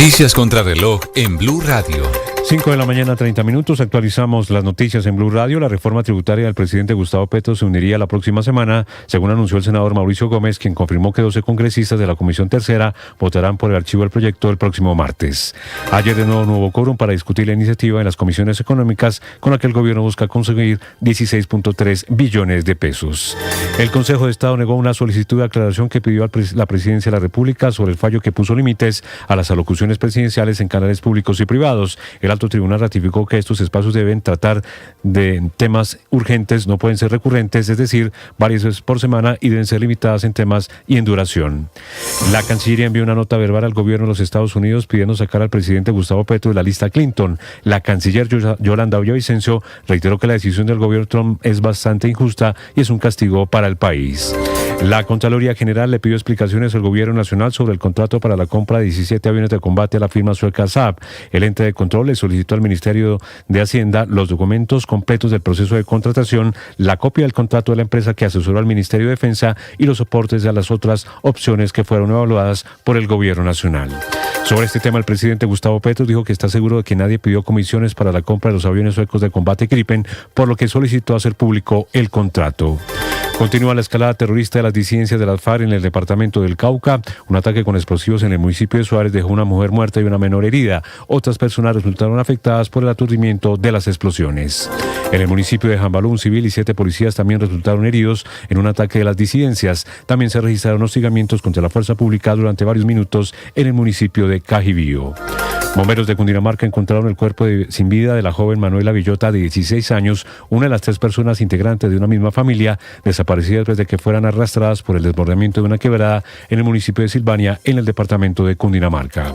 Noticias contra reloj en Blue Radio. 5 de la mañana, 30 minutos. Actualizamos las noticias en Blue Radio. La reforma tributaria del presidente Gustavo Petro se uniría la próxima semana, según anunció el senador Mauricio Gómez, quien confirmó que 12 congresistas de la Comisión Tercera votarán por el archivo del proyecto el próximo martes. Ayer de nuevo no hubo quórum para discutir la iniciativa en las comisiones económicas, con la que el gobierno busca conseguir 16.3 billones de pesos. El Consejo de Estado negó una solicitud de aclaración que pidió a la Presidencia de la República sobre el fallo que puso límites a las alocuciones presidenciales en canales públicos y privados. El alto tribunal ratificó que estos espacios deben tratar de temas urgentes, no pueden ser recurrentes, es decir, varias veces por semana, y deben ser limitadas en temas y en duración. La Cancillería envió una nota verbal al gobierno de los Estados Unidos pidiendo sacar al presidente Gustavo Petro de la lista Clinton. La canciller Yolanda Villavicencio reiteró que la decisión del gobierno Trump es bastante injusta y es un castigo para el país. La Contraloría General le pidió explicaciones al gobierno nacional sobre el contrato para la compra de 17 aviones de combate a la firma sueca Saab. El ente de control le solicitó al Ministerio de Hacienda los documentos completos del proceso de contratación, la copia del contrato de la empresa que asesoró al Ministerio de Defensa y los soportes de las otras opciones que fueron evaluadas por el gobierno nacional. Sobre este tema, el presidente Gustavo Petro dijo que está seguro de que nadie pidió comisiones para la compra de los aviones suecos de combate Gripen, por lo que solicitó hacer público el contrato. Continúa la escalada terrorista de las disidencias de las FARC en el departamento del Cauca. Un ataque con explosivos en el municipio de Suárez dejó una mujer muerta y una menor herida. Otras personas resultaron afectadas por el aturdimiento de las explosiones. En el municipio de Jambalú, un civil y 7 policías también resultaron heridos en un ataque de las disidencias. También se registraron hostigamientos contra la fuerza pública durante varios minutos en el municipio de Cajibío. Bomberos de Cundinamarca encontraron el cuerpo sin vida de la joven Manuela Villota, de 16 años, una de las 3 personas integrantes de una misma familia, desaparecidas desde que fueran arrastradas por el desbordamiento de una quebrada en el municipio de Silvania, en el departamento de Cundinamarca.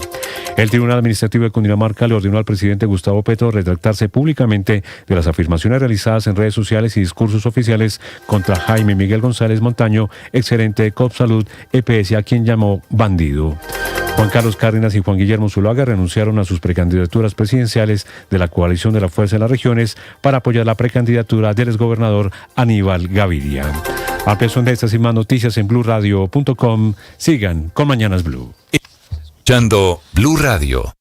El Tribunal Administrativo de Cundinamarca le ordenó al presidente Gustavo Petro retractarse públicamente de las afirmaciones realizadas en redes sociales y discursos oficiales contra Jaime Miguel González Montaño, exgerente de COPSalud EPS, a quien llamó bandido. Juan Carlos Cárdenas y Juan Guillermo Zuluaga renunciaron a sus precandidaturas presidenciales de la coalición de la Fuerza de las Regiones para apoyar la precandidatura del exgobernador Aníbal Gaviria. Ampliación de estas y más noticias en BlueRadio.com. Sigan con Mañanas Blue. Escuchando Blue Radio.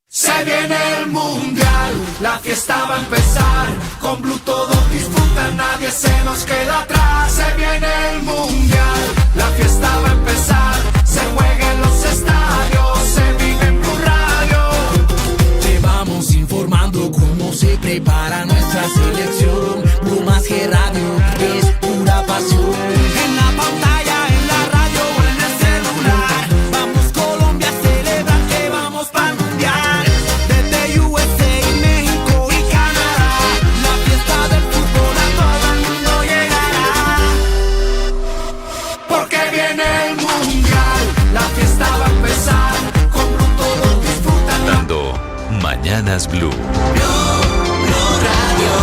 Se viene el mundial, la fiesta va a empezar. Con Blue todos disfrutan, nadie se nos queda atrás. Se viene el mundial, la fiesta va a empezar. Se juega en los estadios, se vive en Blue Radio. Te vamos informando cómo se prepara nuestra selección. Blue más que radio, es pura pasión. En la pantalla, en la radio o en el celular. Vamos Colombia a celebrar que vamos para el mundial. Desde USA, México y Canadá. La fiesta del fútbol a todo el mundo llegará. Porque viene el mundial, la fiesta va a empezar. Con Blue todos disfrutan. Dando Mañanas Blue. Blue Radio.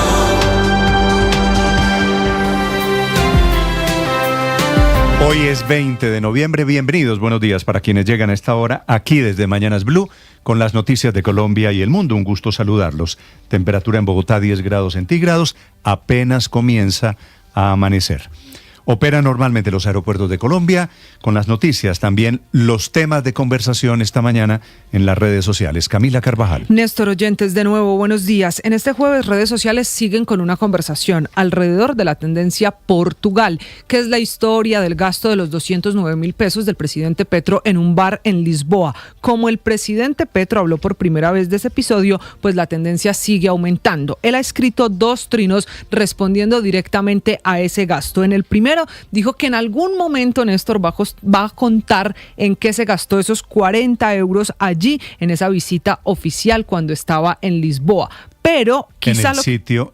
Hoy es 20 de noviembre, bienvenidos, buenos días para quienes llegan a esta hora, aquí desde Mañanas Blue, con las noticias de Colombia y el mundo, un gusto saludarlos. Temperatura en Bogotá 10 grados centígrados, apenas comienza a amanecer. Opera normalmente los aeropuertos de Colombia, con las noticias, también los temas de conversación esta mañana en las redes sociales. Camila Carvajal. Néstor, oyentes, de nuevo, buenos días. En este jueves, redes sociales siguen con una conversación alrededor de la tendencia Portugal, que es la historia del gasto de los 209.000 pesos del presidente Petro en un bar en Lisboa. Como el presidente Petro habló por primera vez de ese episodio, pues la tendencia sigue aumentando. Él ha escrito 2 trinos respondiendo directamente a ese gasto. En el primero, dijo que en algún momento Néstor va a contar en qué se gastó esos 40 euros allí en esa visita oficial cuando estaba en Lisboa. Pero quizá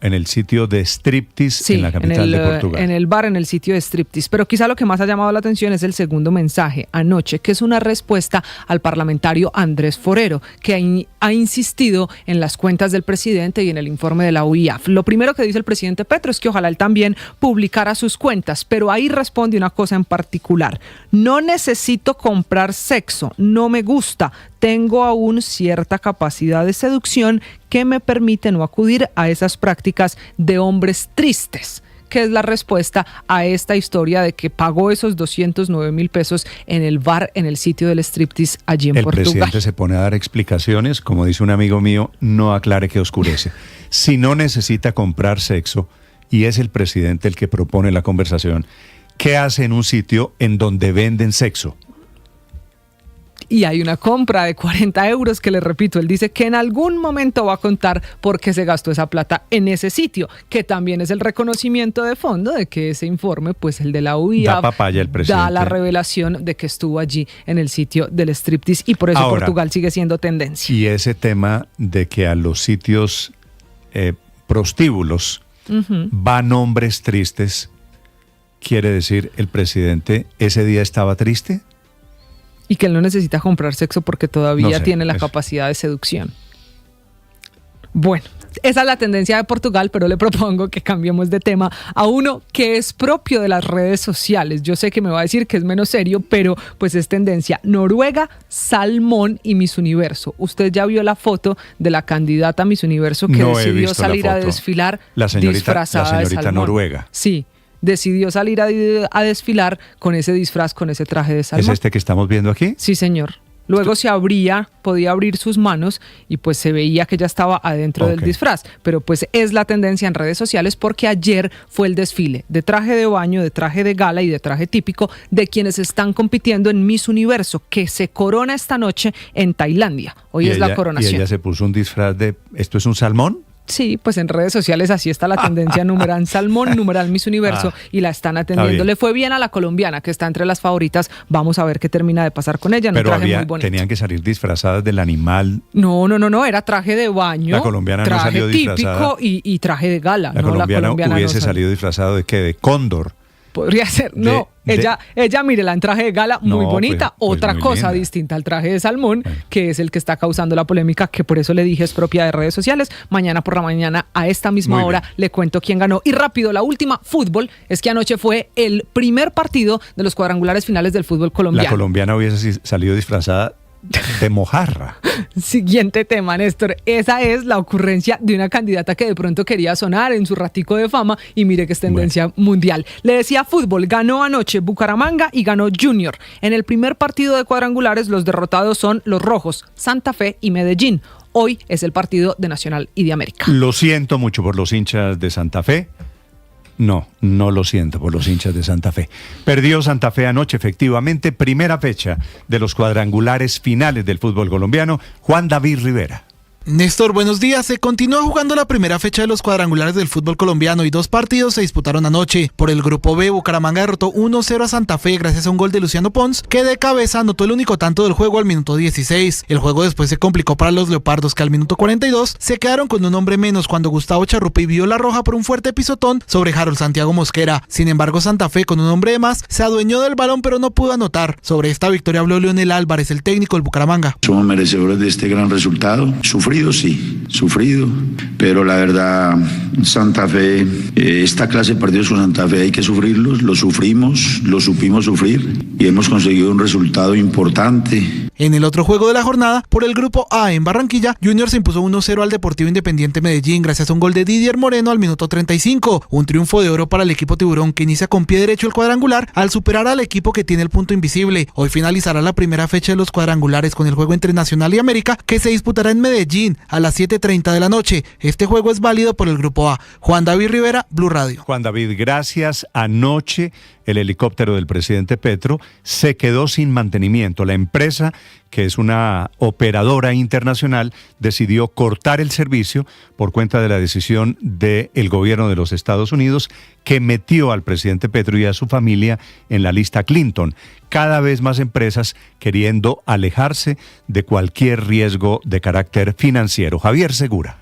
en el sitio de striptease, sí, en la capital de Portugal. En el bar, en el sitio de striptease. Pero quizá lo que más ha llamado la atención es el segundo mensaje anoche, que es una respuesta al parlamentario Andrés Forero, que ha insistido en las cuentas del presidente y en el informe de la UIAF. Lo primero que dice el presidente Petro es que ojalá él también publicara sus cuentas, pero ahí responde una cosa en particular. No necesito comprar sexo, no me gusta. Tengo aún cierta capacidad de seducción que me permite no acudir a esas prácticas de hombres tristes. que es la respuesta a esta historia de que pagó esos 209.000 pesos en el bar, en el sitio del striptease allí en Portugal. El presidente se pone a dar explicaciones, como dice un amigo mío, no aclare que oscurece. Si no necesita comprar sexo y es el presidente el que propone la conversación, ¿qué hace en un sitio en donde venden sexo? Y hay una compra de 40 euros que, le repito, él dice que en algún momento va a contar por qué se gastó esa plata en ese sitio, que también es el reconocimiento de fondo de que ese informe, pues el de la UIA, Da papaya el presidente. da la revelación de que estuvo allí en el sitio del striptease y por eso Ahora, Portugal sigue siendo tendencia. Y ese tema de que a los sitios prostíbulos van hombres tristes, ¿quiere decir el presidente ese día estaba triste? Y que él no necesita comprar sexo porque todavía No sé, tiene la eso. capacidad de seducción. Bueno, esa es la tendencia de Portugal, pero le propongo que cambiemos de tema a uno que es propio de las redes sociales. Yo sé que me va a decir que es menos serio, pero pues es tendencia. Noruega, salmón y Miss Universo. Usted ya vio la foto de la candidata Miss Universo que No he decidió visto la salir a foto. desfilar La señorita disfrazada de salmón. noruega. Sí, decidió salir a desfilar con ese disfraz, con ese traje de ¿Es salmón. este que estamos viendo aquí? Sí, señor. Luego podía abrir sus manos y pues se veía que ya estaba adentro del Ok. disfraz. Pero pues es la tendencia en redes sociales porque ayer fue el desfile de traje de baño, de traje de gala y de traje típico de quienes están compitiendo en Miss Universo, que se corona esta noche en Tailandia. Hoy Y es ella- la coronación. Y ella se puso un disfraz de... ¿Esto es un salmón? Sí, pues en redes sociales así está la tendencia, numeral salmón, numeral Miss Universo, y la están atendiendo. bien. Le fue bien a la colombiana, que está entre las favoritas. Vamos a ver qué termina de pasar con ella. En un Pero traje muy bonito. tenían que salir disfrazadas del animal. No, era traje de baño, La colombiana no traje salió típico disfrazada. y traje de gala. La no, colombiana no hubiese salió. salido disfrazado de qué, de cóndor. Podría ser, no. Ella, mírela en traje de gala, muy No, bonita. pues Otra muy cosa linda. distinta al traje de salmón, que es el que está causando la polémica, que por eso le dije es propia de redes sociales. Mañana por la mañana, a esta misma Muy hora, bien. le cuento quién ganó. Y rápido, la última, fútbol, es que anoche fue el primer partido de los cuadrangulares finales del fútbol La colombiano. colombiana hubiese salido disfrazada de mojarra. Siguiente tema, Néstor. Esa es la ocurrencia de una candidata que de pronto quería sonar en su ratico de fama y mire que es tendencia mundial. Le decía fútbol, ganó anoche Bucaramanga y ganó Junior. En el primer partido de cuadrangulares los derrotados son los rojos, Santa Fe y Medellín. Hoy es el partido de Nacional y de América. Lo siento mucho por los hinchas de Santa Fe. No lo siento por los hinchas de Santa Fe. Perdió Santa Fe anoche, efectivamente, primera fecha de los cuadrangulares finales del fútbol colombiano. Juan David Rivera. Néstor, buenos días. Se continúa jugando la primera fecha de los cuadrangulares del fútbol colombiano y dos partidos se disputaron anoche. Por el grupo B, Bucaramanga derrotó 1-0 a Santa Fe gracias a un gol de Luciano Pons, que de cabeza anotó el único tanto del juego al minuto 16. El juego después se complicó para los Leopardos, que al minuto 42 se quedaron con un hombre menos cuando Gustavo Charrupi vio la roja por un fuerte pisotón sobre Harold Santiago Mosquera. Sin embargo, Santa Fe, con un hombre de más, se adueñó del balón pero no pudo anotar. Sobre esta victoria habló Leonel Álvarez, el técnico del Bucaramanga. Somos merecedores de este gran resultado. Sufrido, pero la verdad, Santa Fe, esta clase de partidos con Santa Fe hay que sufrirlos, lo sufrimos, lo supimos sufrir y hemos conseguido un resultado importante. En el otro juego de la jornada, por el grupo A en Barranquilla, Junior se impuso 1-0 al Deportivo Independiente Medellín gracias a un gol de Didier Moreno al minuto 35. Un triunfo de oro para el equipo tiburón que inicia con pie derecho el cuadrangular al superar al equipo que tiene el punto invisible. Hoy finalizará la primera fecha de los cuadrangulares con el juego entre Nacional y América, que se disputará en Medellín a las 7:30 de la noche. Este juego es válido por el grupo A. Juan David Rivera, Blue Radio. Juan David, gracias. Anoche el helicóptero del presidente Petro se quedó sin mantenimiento. La empresa, que es una operadora internacional, decidió cortar el servicio por cuenta de la decisión del gobierno de los Estados Unidos, que metió al presidente Petro y a su familia en la lista Clinton. Cada vez más empresas queriendo alejarse de cualquier riesgo de carácter financiero. Javier Segura.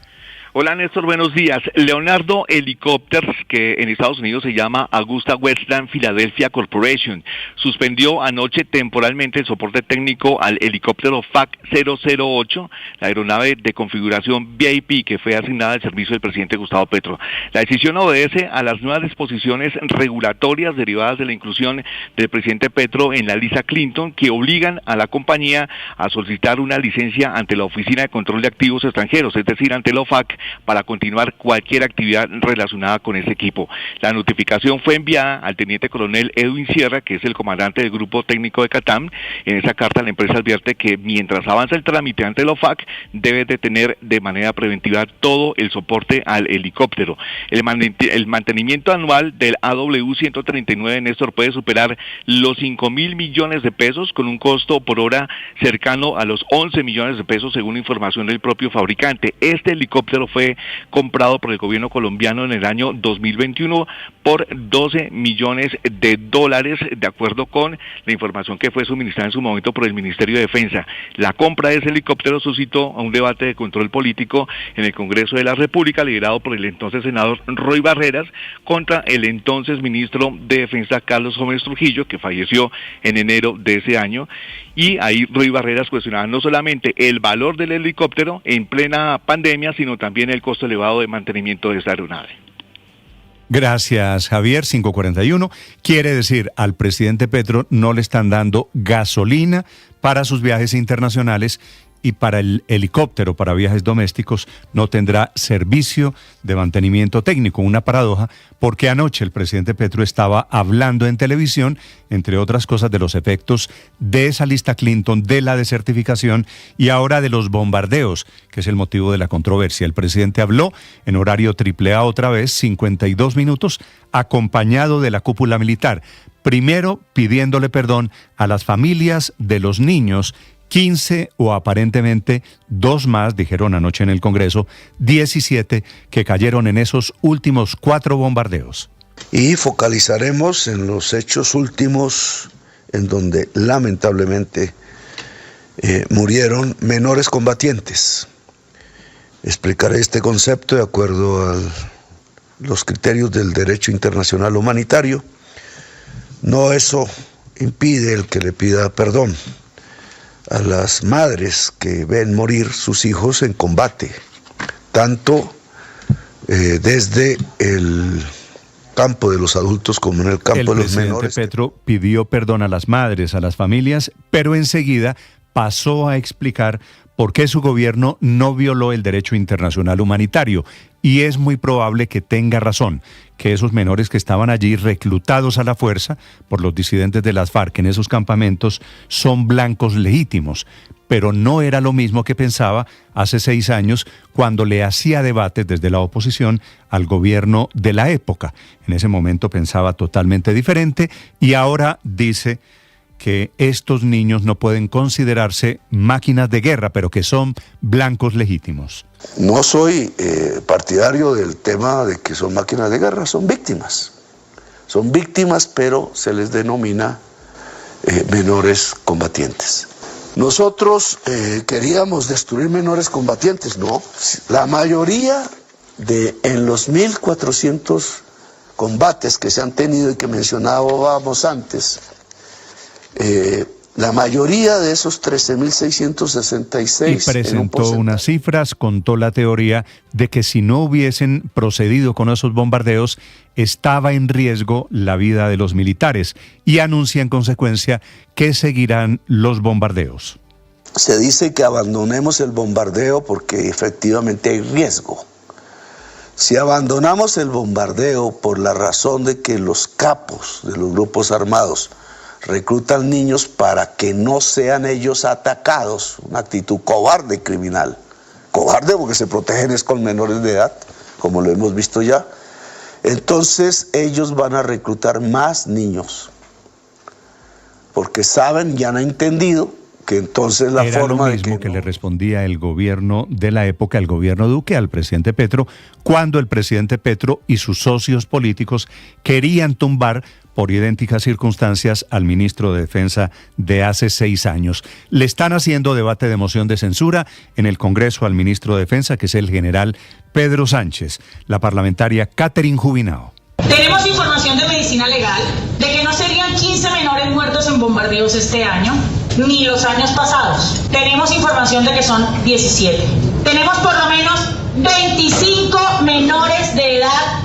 Hola Néstor, buenos días. Leonardo Helicopters, que en Estados Unidos se llama Augusta Westland Philadelphia Corporation, suspendió anoche temporalmente el soporte técnico al helicóptero FAC 008, la aeronave de configuración VIP que fue asignada al servicio del presidente Gustavo Petro. La decisión obedece a las nuevas disposiciones regulatorias derivadas de la inclusión del presidente Petro en la lista Clinton, que obligan a la compañía a solicitar una licencia ante la Oficina de Control de Activos Extranjeros, es decir, ante la OFAC, para continuar cualquier actividad relacionada con ese equipo. La notificación fue enviada al teniente coronel Edwin Sierra, que es el comandante del grupo técnico de CATAM. En esa carta la empresa advierte que mientras avanza el trámite ante el OFAC, debe de tener de manera preventiva todo el soporte al helicóptero. El mantenimiento anual del AW139, Néstor, puede superar los 5.000 millones de pesos, con un costo por hora cercano a los 11 millones de pesos, según información del propio fabricante. Este helicóptero fue comprado por el gobierno colombiano en el año 2021 por 12 millones de dólares, de acuerdo con la información que fue suministrada en su momento por el Ministerio de Defensa. La compra de ese helicóptero suscitó un debate de control político en el Congreso de la República, liderado por el entonces senador Roy Barreras, contra el entonces ministro de Defensa Carlos Gómez Trujillo, que falleció en enero de ese año. Y ahí Roy Barreras cuestionaba no solamente el valor del helicóptero en plena pandemia, sino también el costo elevado de mantenimiento de esta aeronave. Gracias, Javier. 5:41. Quiere decir, al presidente Petro no le están dando gasolina para sus viajes internacionales, y para el helicóptero para viajes domésticos no tendrá servicio de mantenimiento técnico. Una paradoja, porque anoche el presidente Petro estaba hablando en televisión, entre otras cosas, de los efectos de esa lista Clinton, de la desertificación y ahora de los bombardeos, que es el motivo de la controversia. El presidente habló en horario AAA otra vez, 52 minutos, acompañado de la cúpula militar. Primero pidiéndole perdón a las familias de los niños, 15 o aparentemente 2 más, dijeron anoche en el Congreso, 17 que cayeron en esos últimos 4 bombardeos. Y focalizaremos en los hechos últimos, en donde lamentablemente murieron menores combatientes. Explicaré este concepto de acuerdo a los criterios del derecho internacional humanitario. No eso impide el que le pida perdón a las madres que ven morir sus hijos en combate, tanto desde el campo de los adultos como en el campo de los menores. El presidente Petro pidió perdón a las madres, a las familias, pero enseguida pasó a explicar por qué su gobierno no violó el derecho internacional humanitario. Y es muy probable que tenga razón, que esos menores que estaban allí reclutados a la fuerza por los disidentes de las FARC en esos campamentos son blancos legítimos, pero no era lo mismo que pensaba hace 6 años cuando le hacía debates desde la oposición al gobierno de la época. En ese momento pensaba totalmente diferente y ahora dice que estos niños no pueden considerarse máquinas de guerra, pero que son blancos legítimos. No soy partidario del tema de que son máquinas de guerra, son víctimas. Son víctimas, pero se les denomina menores combatientes. Nosotros queríamos destruir menores combatientes, no. La mayoría en los 1.400 combates que se han tenido y que mencionábamos antes, la mayoría de esos 13.666... Y presentó unas cifras, contó la teoría de que si no hubiesen procedido con esos bombardeos, estaba en riesgo la vida de los militares, y anuncia en consecuencia que seguirán los bombardeos. Se dice que abandonemos el bombardeo porque efectivamente hay riesgo. Si abandonamos el bombardeo por la razón de que los capos de los grupos armados reclutan niños para que no sean ellos atacados, una actitud cobarde y criminal. Cobarde porque se protegen es con menores de edad, como lo hemos visto ya. Entonces ellos van a reclutar más niños, porque saben y han entendido que entonces la Era forma lo mismo de que le respondía el gobierno de la época, el gobierno Duque, al presidente Petro, cuando el presidente Petro y sus socios políticos querían tumbar por idénticas circunstancias al ministro de Defensa de hace 6 años. Le están haciendo debate de moción de censura en el Congreso al ministro de Defensa, que es el general Pedro Sánchez. La parlamentaria Catherine Jubinao. Tenemos información de medicina legal de que no serían 15 menores muertos en bombardeos este año, ni los años pasados. Tenemos información de que son 17. Tenemos por lo menos 25 menores de edad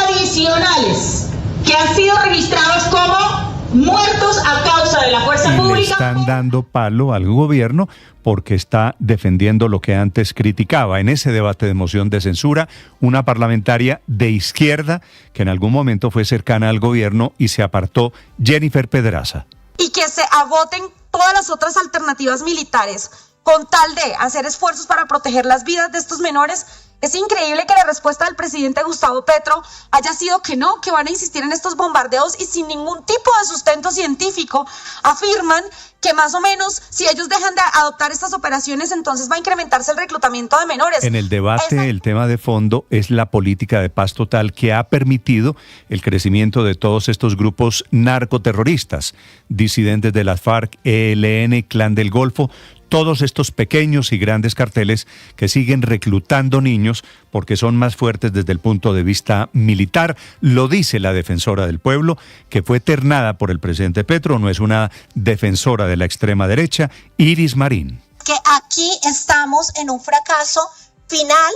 adicionales que han sido registrados como muertos a causa de la fuerza y le pública. están dando palo al gobierno porque está defendiendo lo que antes criticaba. En ese debate de moción de censura, una parlamentaria de izquierda que en algún momento fue cercana al gobierno y se apartó, Jennifer Pedraza. Y que se agoten todas las otras alternativas militares con tal de hacer esfuerzos para proteger las vidas de estos menores. Es increíble que la respuesta del presidente Gustavo Petro haya sido que no, que van a insistir en estos bombardeos y sin ningún tipo de sustento científico afirman que más o menos si ellos dejan de adoptar estas operaciones entonces va a incrementarse el reclutamiento de menores. En el debate el tema de fondo es la política de paz total que ha permitido el crecimiento de todos estos grupos narcoterroristas, disidentes de las FARC, ELN, Clan del Golfo, todos estos pequeños y grandes carteles que siguen reclutando niños porque son más fuertes desde el punto de vista militar. Lo dice la defensora del pueblo, que fue ternada por el presidente Petro, no es una defensora de la extrema derecha, Iris Marín. Que aquí estamos en un fracaso final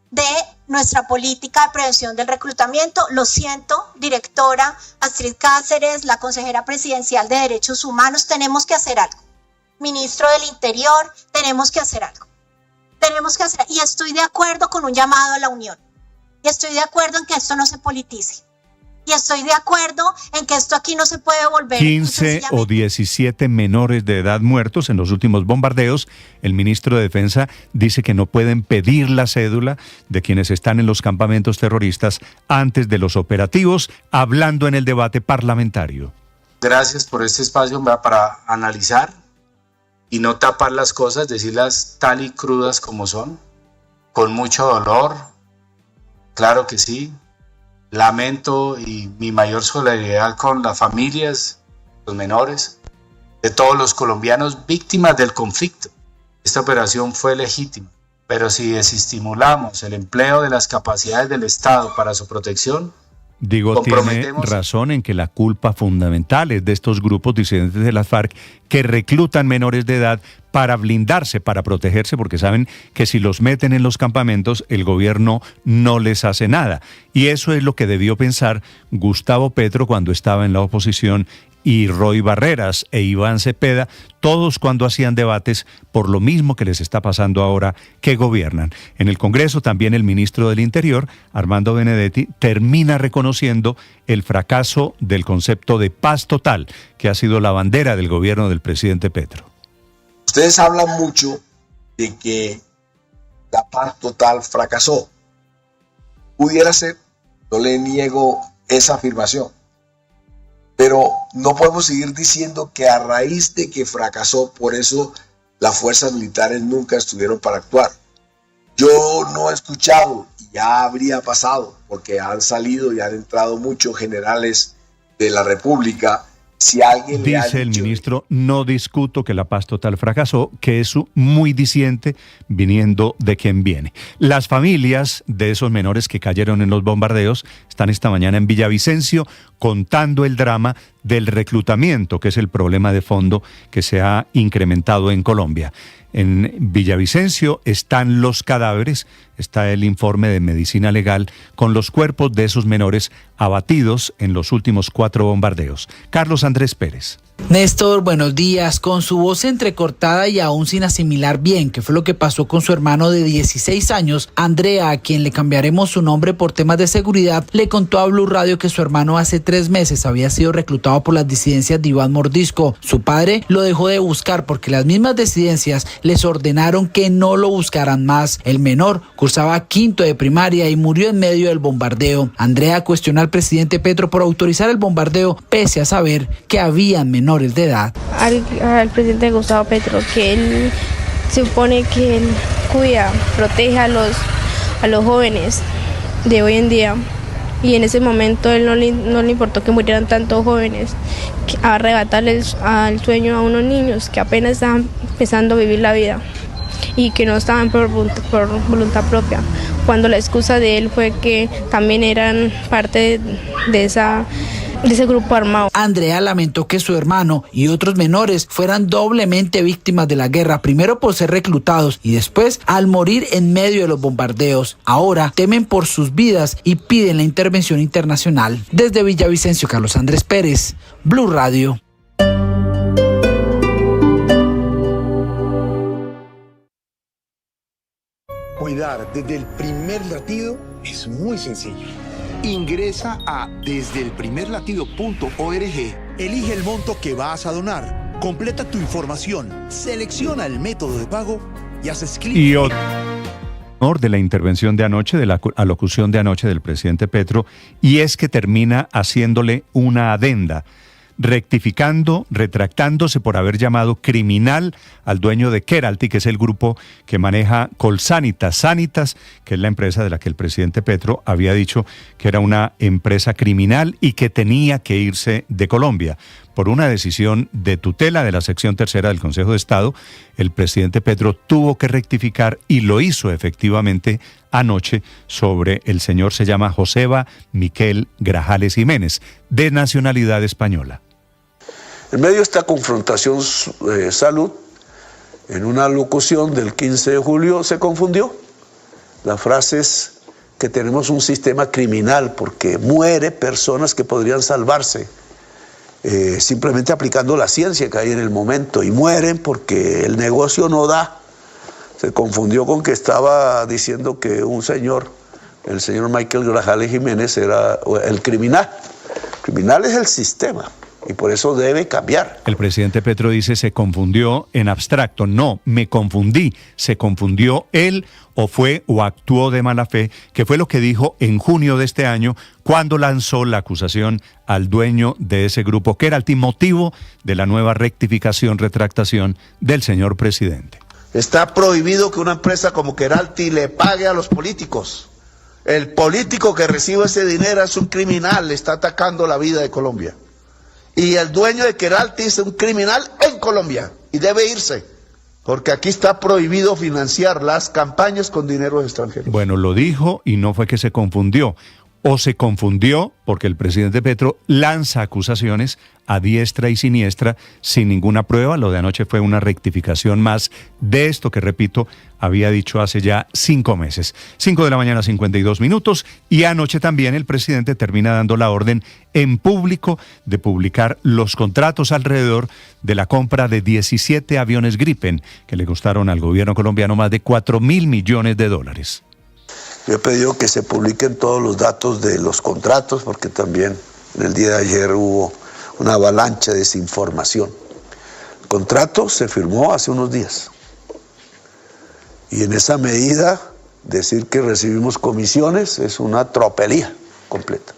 de nuestra política de prevención del reclutamiento. Lo siento, directora Astrid Cáceres, la consejera presidencial de Derechos Humanos, tenemos que hacer algo. Ministro del Interior, tenemos que hacer algo. Y estoy de acuerdo con un llamado a la unión. Y estoy de acuerdo en que esto no se politice. Y estoy de acuerdo en que esto aquí no se puede volver 15 o 17 menores de edad muertos en los últimos bombardeos. El ministro de Defensa dice que no pueden pedir la cédula de quienes están en los campamentos terroristas antes de los operativos, hablando en el debate parlamentario. Gracias por este espacio para analizar y no tapar las cosas, decirlas tal y crudas como son, con mucho dolor, claro que sí. Lamento y mi mayor solidaridad con las familias, los menores, de todos los colombianos víctimas del conflicto. Esta operación fue legítima, pero si desestimulamos el empleo de las capacidades del Estado para su protección, Digo, tiene razón en que la culpa fundamental es de estos grupos disidentes de las FARC que reclutan menores de edad para blindarse, para protegerse, porque saben que si los meten en los campamentos, el gobierno no les hace nada. Y eso es lo que debió pensar Gustavo Petro cuando estaba en la oposición y Roy Barreras e Iván Cepeda, todos cuando hacían debates por lo mismo que les está pasando ahora que gobiernan. En el Congreso también el ministro del Interior, Armando Benedetti, termina reconociendo el fracaso del concepto de paz total, que ha sido la bandera del gobierno del presidente Petro. Ustedes hablan mucho de que la paz total fracasó. Pudiera ser, no le niego esa afirmación. Pero no podemos seguir diciendo que a raíz de que fracasó, por eso las fuerzas militares nunca estuvieron para actuar. Yo no he escuchado, y ya habría pasado, porque han salido y han entrado muchos generales de la República. Si alguien le ha dicho, el ministro, que no discuto que la paz total fracasó, que es muy diciente viniendo de quien viene. Las familias de esos menores que cayeron en los bombardeos están esta mañana en Villavicencio contando el drama del reclutamiento, que es el problema de fondo que se ha incrementado en Colombia. En Villavicencio están los cadáveres, está el informe de medicina legal con los cuerpos de esos menores abatidos en los últimos 4 bombardeos. Carlos Andrés Pérez. Néstor, buenos días. Con su voz entrecortada y aún sin asimilar bien qué fue lo que pasó con su hermano de 16 años, Andrea, a quien le cambiaremos su nombre por temas de seguridad, le contó a Blue Radio que su hermano hace 3 meses había sido reclutado por las disidencias de Iván Mordisco. Su padre lo dejó de buscar porque las mismas disidencias les ordenaron que no lo buscaran más. El menor cursaba 5º de primaria y murió en medio del bombardeo. Andrea cuestionó al presidente Petro por autorizar el bombardeo pese a saber que habían menores de edad. Al presidente Gustavo Petro, que él supone que él cuida, protege a los jóvenes de hoy en día, y en ese momento él no le importó que murieran tantos jóvenes, que arrebatarles al sueño a unos niños que apenas estaban empezando a vivir la vida y que no estaban por voluntad propia, cuando la excusa de él fue que también eran parte de esa ese grupo armado. Andrea lamentó que su hermano y otros menores fueran doblemente víctimas de la guerra, primero por ser reclutados y después al morir en medio de los bombardeos. Ahora temen por sus vidas y piden la intervención internacional. Desde Villavicencio, Carlos Andrés Pérez, Blue Radio. Cuidar desde el primer latido es muy sencillo. Ingresa a desdelprimerlatido.org, elige el monto que vas a donar, completa tu información, selecciona el método de pago y haces clic. Y de la intervención de anoche, de la alocución de anoche del presidente Petro, y es que termina haciéndole una adenda, rectificando, retractándose por haber llamado criminal al dueño de Keralty, que es el grupo que maneja Colsanitas, que es la empresa de la que el presidente Petro había dicho que era una empresa criminal y que tenía que irse de Colombia. Por una decisión de tutela de la sección tercera del Consejo de Estado, el presidente Petro tuvo que rectificar y lo hizo efectivamente anoche sobre el señor, se llama Joseba Miquel Grajales Jiménez, de nacionalidad española. En medio de esta confrontación, Salud, en una locución del 15 de julio, se confundió. La frase es que tenemos un sistema criminal porque muere personas que podrían salvarse. Simplemente aplicando la ciencia que hay en el momento, y mueren porque el negocio no da. Se confundió con que estaba diciendo que un señor, el señor Michael Grajales Jiménez, era el criminal. El criminal es el sistema y por eso debe cambiar. El presidente Petro dice se confundió en abstracto. No, me confundí. Se confundió él o fue o actuó de mala fe, que fue lo que dijo en junio de este año cuando lanzó la acusación al dueño de ese grupo, que era el motivo de la nueva rectificación, retractación del señor presidente. Está prohibido que una empresa como Keralty le pague a los políticos. El político que recibe ese dinero es un criminal, le está atacando la vida de Colombia. Y el dueño de Keralty es un criminal en Colombia y debe irse, porque aquí está prohibido financiar las campañas con dinero extranjero. Bueno, lo dijo y no fue que se confundió. O se confundió porque el presidente Petro lanza acusaciones a diestra y siniestra sin ninguna prueba. Lo de anoche fue una rectificación más de esto que, repito, había dicho hace ya 5 meses. 5 de la mañana, 52 minutos. Y anoche también el presidente termina dando la orden en público de publicar los contratos alrededor de la compra de 17 aviones Gripen, que le costaron al gobierno colombiano más de $4.000 millones. Yo he pedido que se publiquen todos los datos de los contratos, porque también en el día de ayer hubo una avalancha de desinformación. El contrato se firmó hace unos días. Y en esa medida, decir que recibimos comisiones es una tropelía completa.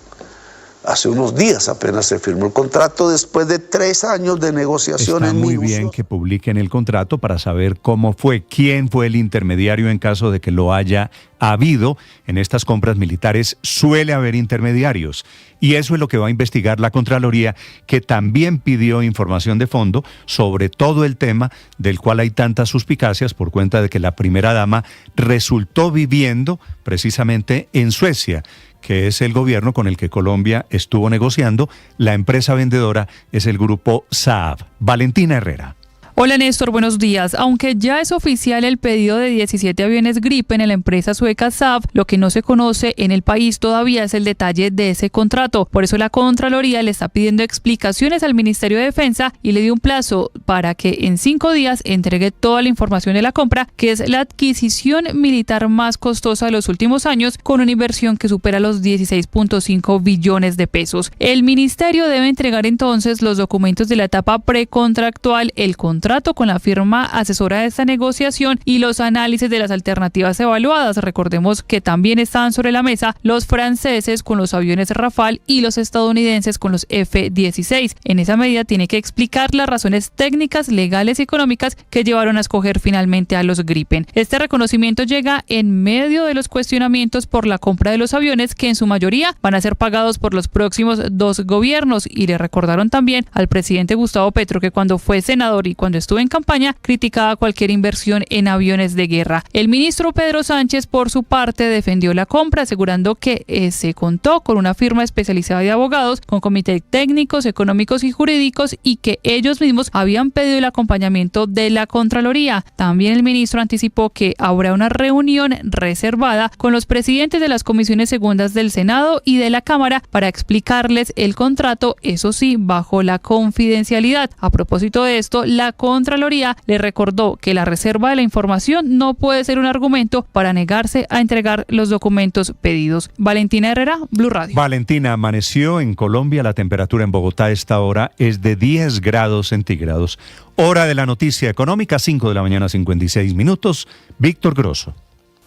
Hace unos días apenas se firmó el contrato después de 3 años de negociaciones. Está muy bien que publiquen el contrato para saber cómo fue, quién fue el intermediario en caso de que lo haya habido. En estas compras militares suele haber intermediarios y eso es lo que va a investigar la Contraloría, que también pidió información de fondo sobre todo el tema del cual hay tantas suspicacias por cuenta de que la primera dama resultó viviendo precisamente en Suecia, que es el gobierno con el que Colombia estuvo negociando. La empresa vendedora es el grupo Saab. Valentina Herrera. Hola Néstor, buenos días. Aunque ya es oficial el pedido de 17 aviones Gripen en la empresa sueca Saab, lo que no se conoce en el país todavía es el detalle de ese contrato. Por eso la Contraloría le está pidiendo explicaciones al Ministerio de Defensa y le dio un plazo para que en 5 días entregue toda la información de la compra, que es la adquisición militar más costosa de los últimos años, con una inversión que supera los 16.5 billones de pesos. El ministerio debe entregar entonces los documentos de la etapa precontractual, el contrato con la firma asesora de esta negociación y los análisis de las alternativas evaluadas. Recordemos que también están sobre la mesa los franceses con los aviones Rafale y los estadounidenses con los F-16. En esa medida tiene que explicar las razones técnicas, legales y económicas que llevaron a escoger finalmente a los Gripen. Este reconocimiento llega en medio de los cuestionamientos por la compra de los aviones, que en su mayoría van a ser pagados por los próximos 2 gobiernos, y le recordaron también al presidente Gustavo Petro que cuando fue senador y cuando cuando estuvo en campaña, criticaba cualquier inversión en aviones de guerra. El ministro Pedro Sánchez, por su parte, defendió la compra, asegurando que se contó con una firma especializada de abogados, con comités técnicos, económicos y jurídicos, y que ellos mismos habían pedido el acompañamiento de la Contraloría. También el ministro anticipó que habrá una reunión reservada con los presidentes de las comisiones segundas del Senado y de la Cámara para explicarles el contrato, eso sí, bajo la confidencialidad. A propósito de esto, la Contraloría le recordó que la reserva de la información no puede ser un argumento para negarse a entregar los documentos pedidos. Valentina Herrera, Blue Radio. Valentina, amaneció en Colombia, la temperatura en Bogotá a esta hora es de 10 grados centígrados. Hora de la noticia económica, 5 de la mañana, 56 minutos. Víctor Grosso.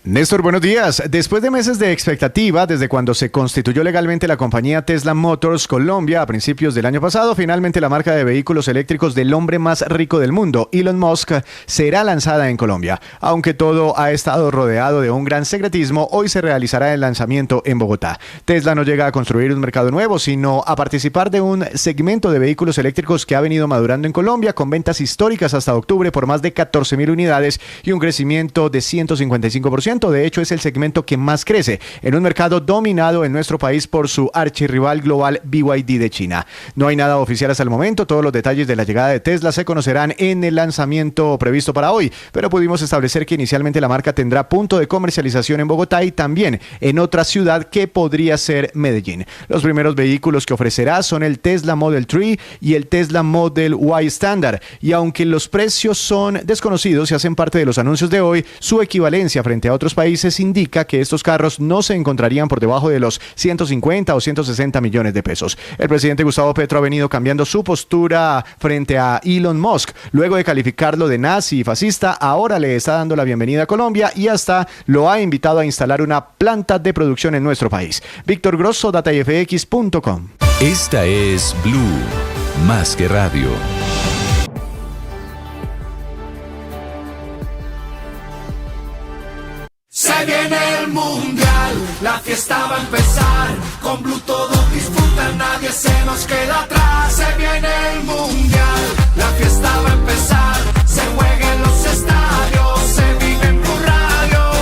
Néstor, buenos días. Después de meses de expectativa, desde cuando se constituyó legalmente la compañía Tesla Motors Colombia a principios del año pasado, finalmente la marca de vehículos eléctricos del hombre más rico del mundo, Elon Musk, será lanzada en Colombia. Aunque todo ha estado rodeado de un gran secretismo, hoy se realizará el lanzamiento en Bogotá. Tesla no llega a construir un mercado nuevo, sino a participar de un segmento de vehículos eléctricos que ha venido madurando en Colombia, con ventas históricas hasta octubre por más de 14.000 unidades y un crecimiento de 155%. De hecho, es el segmento que más crece en un mercado dominado en nuestro país por su archirrival global BYD de China. No hay nada oficial hasta el momento. Todos los detalles de la llegada de Tesla se conocerán en el lanzamiento previsto para hoy, pero pudimos establecer que inicialmente la marca tendrá punto de comercialización en Bogotá y también en otra ciudad que podría ser Medellín. Los primeros vehículos que ofrecerá son el Tesla Model 3 y el Tesla Model Y Standard, y aunque los precios son desconocidos y hacen parte de los anuncios de hoy, su equivalencia frente a otros países indica que estos carros no se encontrarían por debajo de los 150 o 160 millones de pesos. El presidente Gustavo Petro ha venido cambiando su postura frente a Elon Musk. Luego de calificarlo de nazi y fascista, ahora le está dando la bienvenida a Colombia y hasta lo ha invitado a instalar una planta de producción en nuestro país. Víctor Grosso, datayfx.com. Esta es Blue, más que radio. Se viene el mundial, la fiesta va a empezar. Con Blue todos disfrutan, nadie se nos queda atrás. Se viene el mundial, la fiesta va a empezar. Se juega en los estadios, se vive en Blue Radio.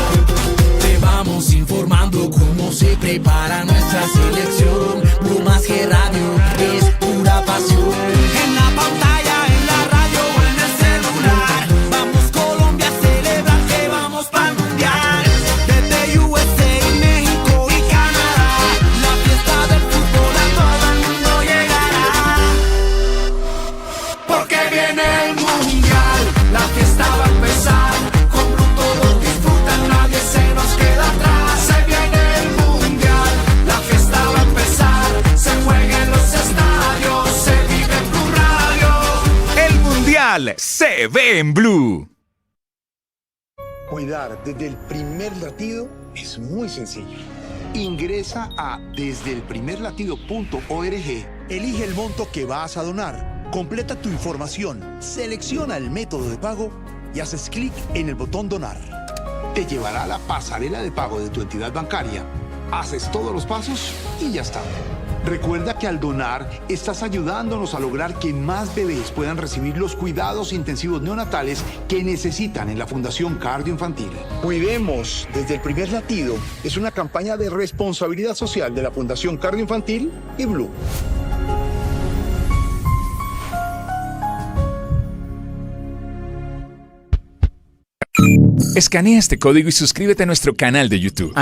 Te vamos informando cómo se prepara nuestra selección. Blue más que radio, es pura pasión. En la pantalla, en la radio o en el celular. Vamos Colombia a celebrar que vamos para el mundial. Desde USA, México y Canadá, la fiesta del fútbol a todo el mundo llegará. Porque viene el mundial, la fiesta va a empezar. Con Blue todos disfrutan, nadie se nos queda atrás. Se viene el mundial, la fiesta va a empezar. Se juega en los estadios, se vive en Blue Radio. El mundial se ve en Blue. Cuidar desde el primer latido es muy sencillo. Ingresa a desdeelprimerlatido.org, elige el monto que vas a donar, completa tu información, selecciona el método de pago y haces clic en el botón donar. Te llevará a la pasarela de pago de tu entidad bancaria, haces todos los pasos y ya está. Recuerda que al donar estás ayudándonos a lograr que más bebés puedan recibir los cuidados intensivos neonatales que necesitan en la Fundación Cardioinfantil. Cuidemos desde el primer latido es una campaña de responsabilidad social de la Fundación Cardioinfantil y Blue. Escanea este código y suscríbete a nuestro canal de YouTube,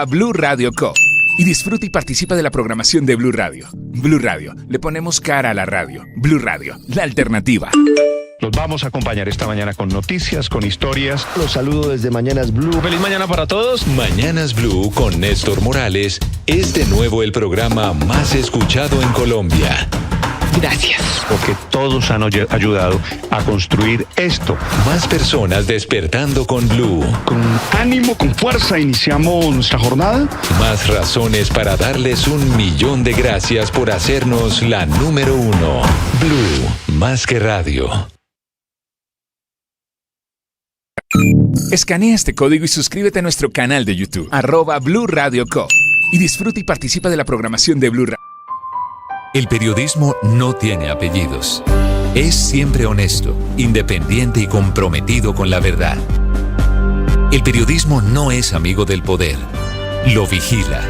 @Blue Radio Co. Y disfruta y participa de la programación de Blue Radio. Blue Radio, le ponemos cara a la radio. Blue Radio, la alternativa. Los vamos a acompañar esta mañana con noticias, con historias. Los saludo desde Mañanas Blue. Feliz mañana para todos. Mañanas Blue con Néstor Morales es de nuevo el programa más escuchado en Colombia. Gracias. Porque todos han ayudado a construir esto. Más personas despertando con Blue. Con ánimo, con fuerza, iniciamos nuestra jornada. Más razones para darles 1.000.000 de gracias por hacernos la número 1. Blue, más que radio. Escanea este código y suscríbete a nuestro canal de YouTube, @Blue Radio Co. Y disfruta y participa de la programación de Blue Radio. El periodismo no tiene apellidos. Es siempre honesto, independiente y comprometido con la verdad. El periodismo no es amigo del poder, lo vigila.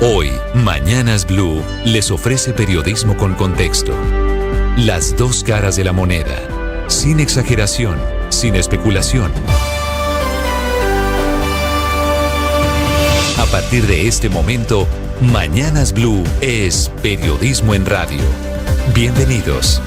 Hoy, Mañanas Blue les ofrece periodismo con contexto. Las dos caras de la moneda, sin exageración, sin especulación. A partir de este momento, Mañanas Blue es periodismo en radio. Bienvenidos.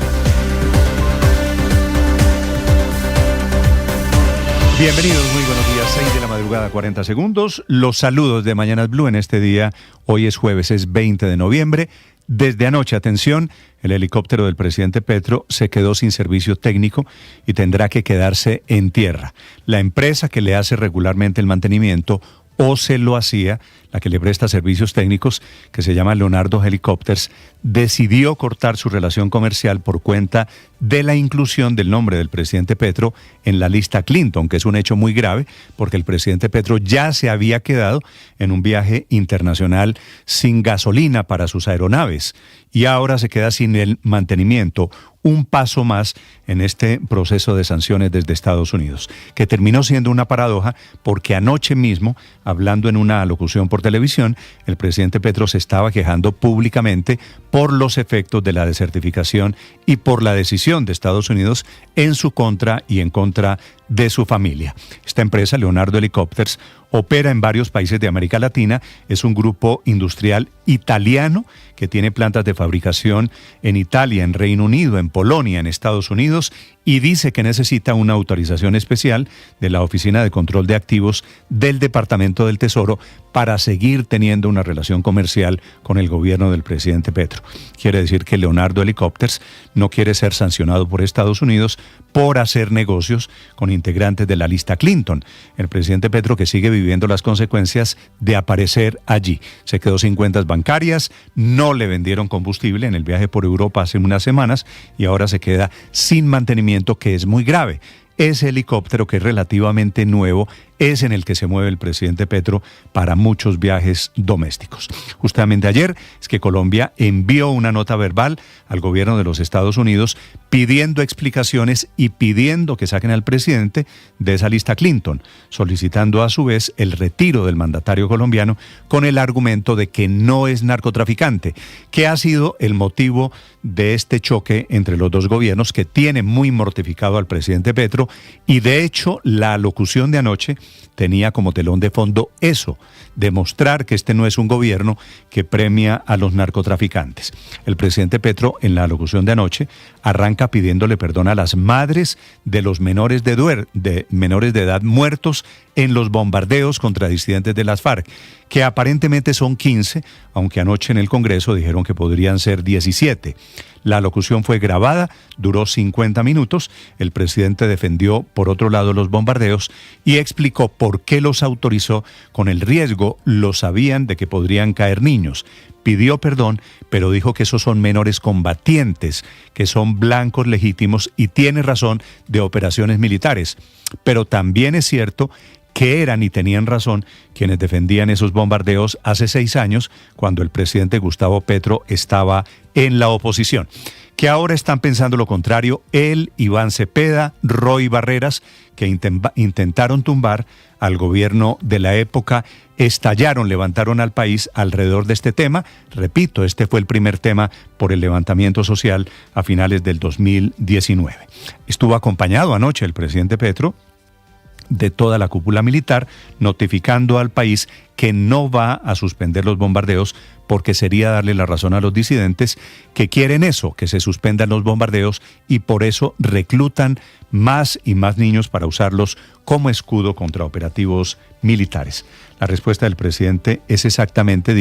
Bienvenidos, muy buenos días, 6 de la madrugada, 40 segundos. Los saludos de Mañanas Blue en este día. Hoy es jueves, es 20 de noviembre. Desde anoche, atención, el helicóptero del presidente Petro se quedó sin servicio técnico y tendrá que quedarse en tierra. La empresa que le hace regularmente el mantenimiento o se lo hacía, la que le presta servicios técnicos, que se llama Leonardo Helicopters, decidió cortar su relación comercial por cuenta de la inclusión del nombre del presidente Petro en la lista Clinton, que es un hecho muy grave, porque el presidente Petro ya se había quedado en un viaje internacional sin gasolina para sus aeronaves y ahora se queda sin el mantenimiento. Un paso más en este proceso de sanciones desde Estados Unidos, que terminó siendo una paradoja porque anoche mismo, hablando en una alocución por televisión, el presidente Petro se estaba quejando públicamente por los efectos de la desertificación y por la decisión de Estados Unidos en su contra y en contra de su familia. Esta empresa, Leonardo Helicopters, opera en varios países de América Latina, es un grupo industrial italiano que tiene plantas de fabricación en Italia, en Reino Unido, en Polonia, en Estados Unidos, y dice que necesita una autorización especial de la Oficina de Control de Activos del Departamento del Tesoro para seguir teniendo una relación comercial con el gobierno del presidente Petro. Quiere decir que Leonardo Helicopters no quiere ser sancionado por Estados Unidos por hacer negocios con integrantes de la lista Clinton. El presidente Petro, que sigue viviendo las consecuencias de aparecer allí. Se quedó sin cuentas bancarias, no le vendieron combustible en el viaje por Europa hace unas semanas y ahora se queda sin mantenimiento, que es muy grave. Ese helicóptero, que es relativamente nuevo, es en el que se mueve el presidente Petro para muchos viajes domésticos. Justamente ayer es que Colombia envió una nota verbal al gobierno de los Estados Unidos pidiendo explicaciones y pidiendo que saquen al presidente de esa lista Clinton, solicitando a su vez el retiro del mandatario colombiano con el argumento de que no es narcotraficante, que ha sido el motivo de este choque entre los dos gobiernos que tiene muy mortificado al presidente Petro, y de hecho la alocución de anoche tenía como telón de fondo eso, demostrar que este no es un gobierno que premia a los narcotraficantes. El presidente Petro, en la alocución de anoche, arranca pidiéndole perdón a las madres de los menores de edad muertos en los bombardeos contra disidentes de las FARC, que aparentemente son 15, aunque anoche en el Congreso dijeron que podrían ser 17. La alocución fue grabada, duró 50 minutos. El presidente defendió, por otro lado, los bombardeos y explicó por qué los autorizó con el riesgo, lo sabían, de que podrían caer niños. Pidió perdón, pero dijo que esos son menores combatientes, que son blancos legítimos, y tiene razón, de operaciones militares. Pero también es cierto que eran y tenían razón quienes defendían esos bombardeos hace 6 años, cuando el presidente Gustavo Petro estaba en la oposición. Que ahora están pensando lo contrario él, Iván Cepeda, Roy Barreras, que intentaron tumbar al gobierno de la época, estallaron, levantaron al país alrededor de este tema. Repito, este fue el primer tema por el levantamiento social a finales del 2019. Estuvo acompañado anoche el presidente Petro de toda la cúpula militar, notificando al país que no va a suspender los bombardeos porque sería darle la razón a los disidentes que quieren eso, que se suspendan los bombardeos, y por eso reclutan más y más niños para usarlos como escudo contra operativos militares. La respuesta del presidente es exactamente,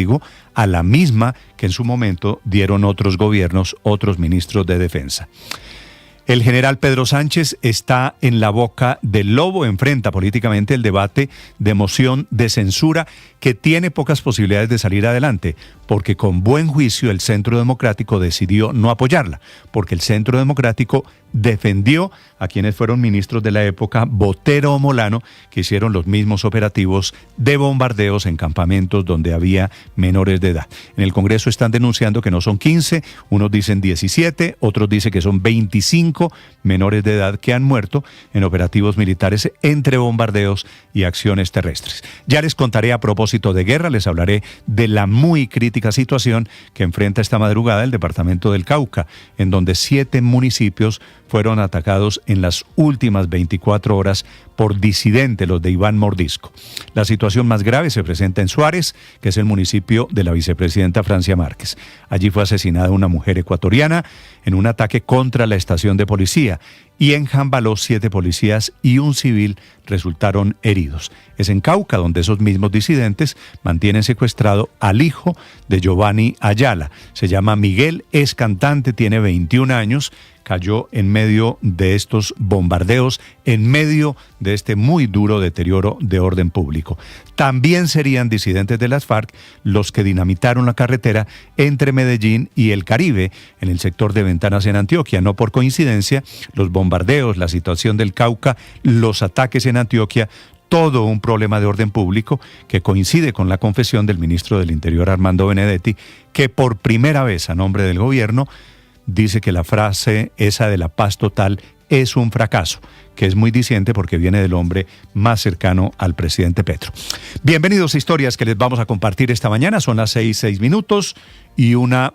a la misma que en su momento dieron otros gobiernos, otros ministros de defensa. El general Pedro Sánchez está en la boca del lobo, enfrenta políticamente el debate de moción de censura que tiene pocas posibilidades de salir adelante, porque con buen juicio el Centro Democrático decidió no apoyarla, porque el Centro Democrático defendió a quienes fueron ministros de la época, Botero o Molano, que hicieron los mismos operativos de bombardeos en campamentos donde había menores de edad. En el Congreso están denunciando que no son 15, unos dicen 17, otros dicen que son 25 menores de edad que han muerto en operativos militares entre bombardeos y acciones terrestres. Ya les contaré a propósito de guerra, les hablaré de la muy crítica situación que enfrenta esta madrugada el departamento del Cauca, en donde 7 municipios fueron atacados en las últimas 24 horas por disidentes, los de Iván Mordisco. La situación más grave se presenta en Suárez, que es el municipio de la vicepresidenta Francia Márquez. Allí fue asesinada una mujer ecuatoriana en un ataque contra la estación de policía, y en Jambaló 7 policías y un civil resultaron heridos. Es en Cauca donde esos mismos disidentes mantienen secuestrado al hijo de Giovanni Ayala. Se llama Miguel, es cantante, tiene 21 años, cayó en medio de estos bombardeos, en medio de este muy duro deterioro de orden público. También serían disidentes de las FARC los que dinamitaron la carretera entre Medellín y el Caribe, en el sector de Ventanas en Antioquia. No por coincidencia, los bombardeos, la situación del Cauca, los ataques en Antioquia, todo un problema de orden público que coincide con la confesión del ministro del Interior, Armando Benedetti, que por primera vez a nombre del gobierno dice que la frase esa de la paz total es un fracaso, que es muy diciente porque viene del hombre más cercano al presidente Petro. Bienvenidos a Historias que les vamos a compartir esta mañana. Son las 6:06 y una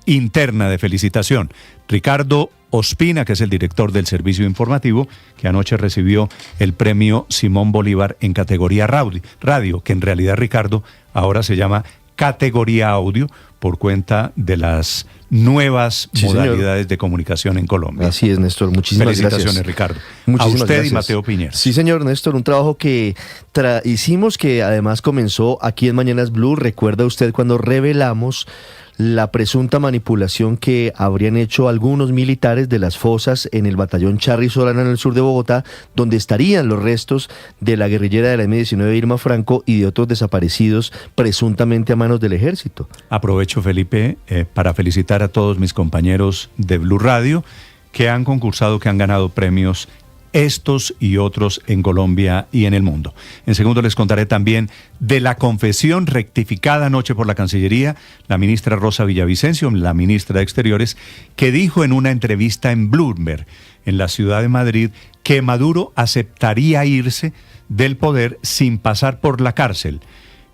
interna de felicitación. Ricardo Ospina, que es el director del servicio informativo, que anoche recibió el premio Simón Bolívar en categoría radio, que en realidad, Ricardo, ahora se llama categoría audio por cuenta de las nuevas modalidades de comunicación en Colombia. Así es, Néstor. Muchísimas Felicitaciones, gracias. Ricardo. Muchísimas a usted gracias. Y Mateo Piñeros. Sí, señor, Néstor, un trabajo que hicimos, que además comenzó aquí en Mañanas Blue. ¿Recuerda usted cuando revelamos la presunta manipulación que habrían hecho algunos militares de las fosas en el batallón Charri Solana en el sur de Bogotá, donde estarían los restos de la guerrillera de la M-19 Irma Franco y de otros desaparecidos presuntamente a manos del ejército? Aprovecho, Felipe, para felicitar a todos mis compañeros de Blue Radio que han concursado, que han ganado premios, estos y otros en Colombia y en el mundo. En segundo les contaré también de la confesión rectificada anoche por la Cancillería, la ministra Rosa Villavicencio, la ministra de Exteriores, que dijo en una entrevista en Bloomberg, en la ciudad de Madrid, que Maduro aceptaría irse del poder sin pasar por la cárcel,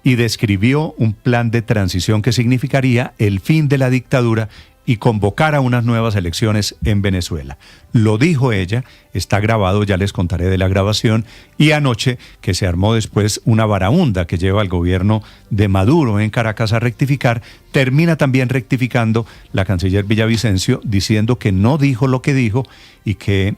y describió un plan de transición que significaría el fin de la dictadura y convocar a unas nuevas elecciones en Venezuela. Lo dijo ella, está grabado, ya les contaré de la grabación, y anoche que se armó después una varaunda que lleva al gobierno de Maduro en Caracas a rectificar, termina también rectificando la canciller Villavicencio diciendo que no dijo lo que dijo y que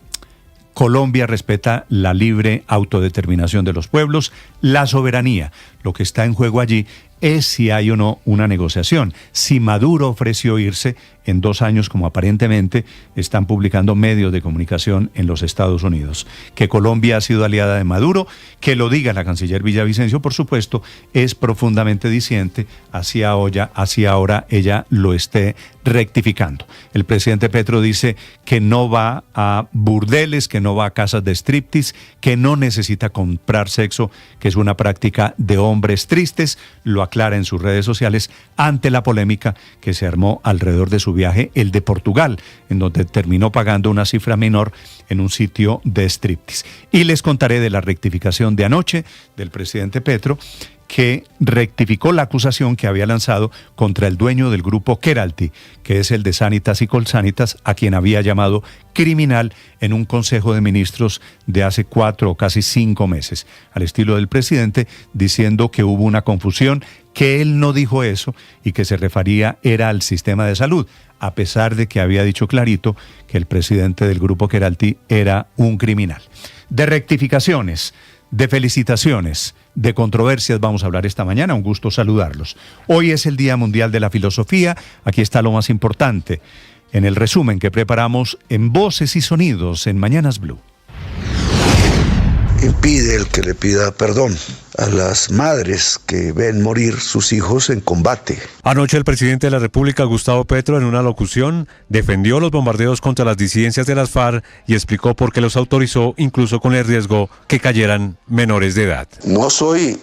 Colombia respeta la libre autodeterminación de los pueblos, la soberanía. Lo que está en juego allí es si hay o no una negociación. Si Maduro ofreció irse en 2 años, como aparentemente están publicando medios de comunicación en los Estados Unidos. Que Colombia ha sido aliada de Maduro, que lo diga la canciller Villavicencio, por supuesto, es profundamente diciente, así ahora ella lo esté rectificando. El presidente Petro dice que no va a burdeles, que no va a casas de striptease, que no necesita comprar sexo, que es una práctica de hombres tristes, lo aclara en sus redes sociales ante la polémica que se armó alrededor de su viaje, el de Portugal, en donde terminó pagando una cifra menor en un sitio de striptease. Y les contaré de la rectificación de anoche del presidente Petro, que rectificó la acusación que había lanzado contra el dueño del grupo Keralty, que es el de Sanitas y Colsanitas, a quien había llamado criminal en un consejo de ministros de hace 4 o casi 5 meses, al estilo del presidente, diciendo que hubo una confusión, que él no dijo eso y que se refería era al sistema de salud, a pesar de que había dicho clarito que el presidente del grupo Keralty era un criminal. De rectificaciones, de felicitaciones, de controversias vamos a hablar esta mañana. Un gusto saludarlos. Hoy es el Día Mundial de la Filosofía. Aquí está lo más importante. en el resumen que preparamos en Voces y Sonidos en Mañanas Blue. Impide el que le pida perdón a las madres que ven morir sus hijos en combate. Anoche el presidente de la República, Gustavo Petro, en una locución, defendió los bombardeos contra las disidencias de las FARC y explicó por qué los autorizó, incluso con el riesgo que cayeran menores de edad. No soy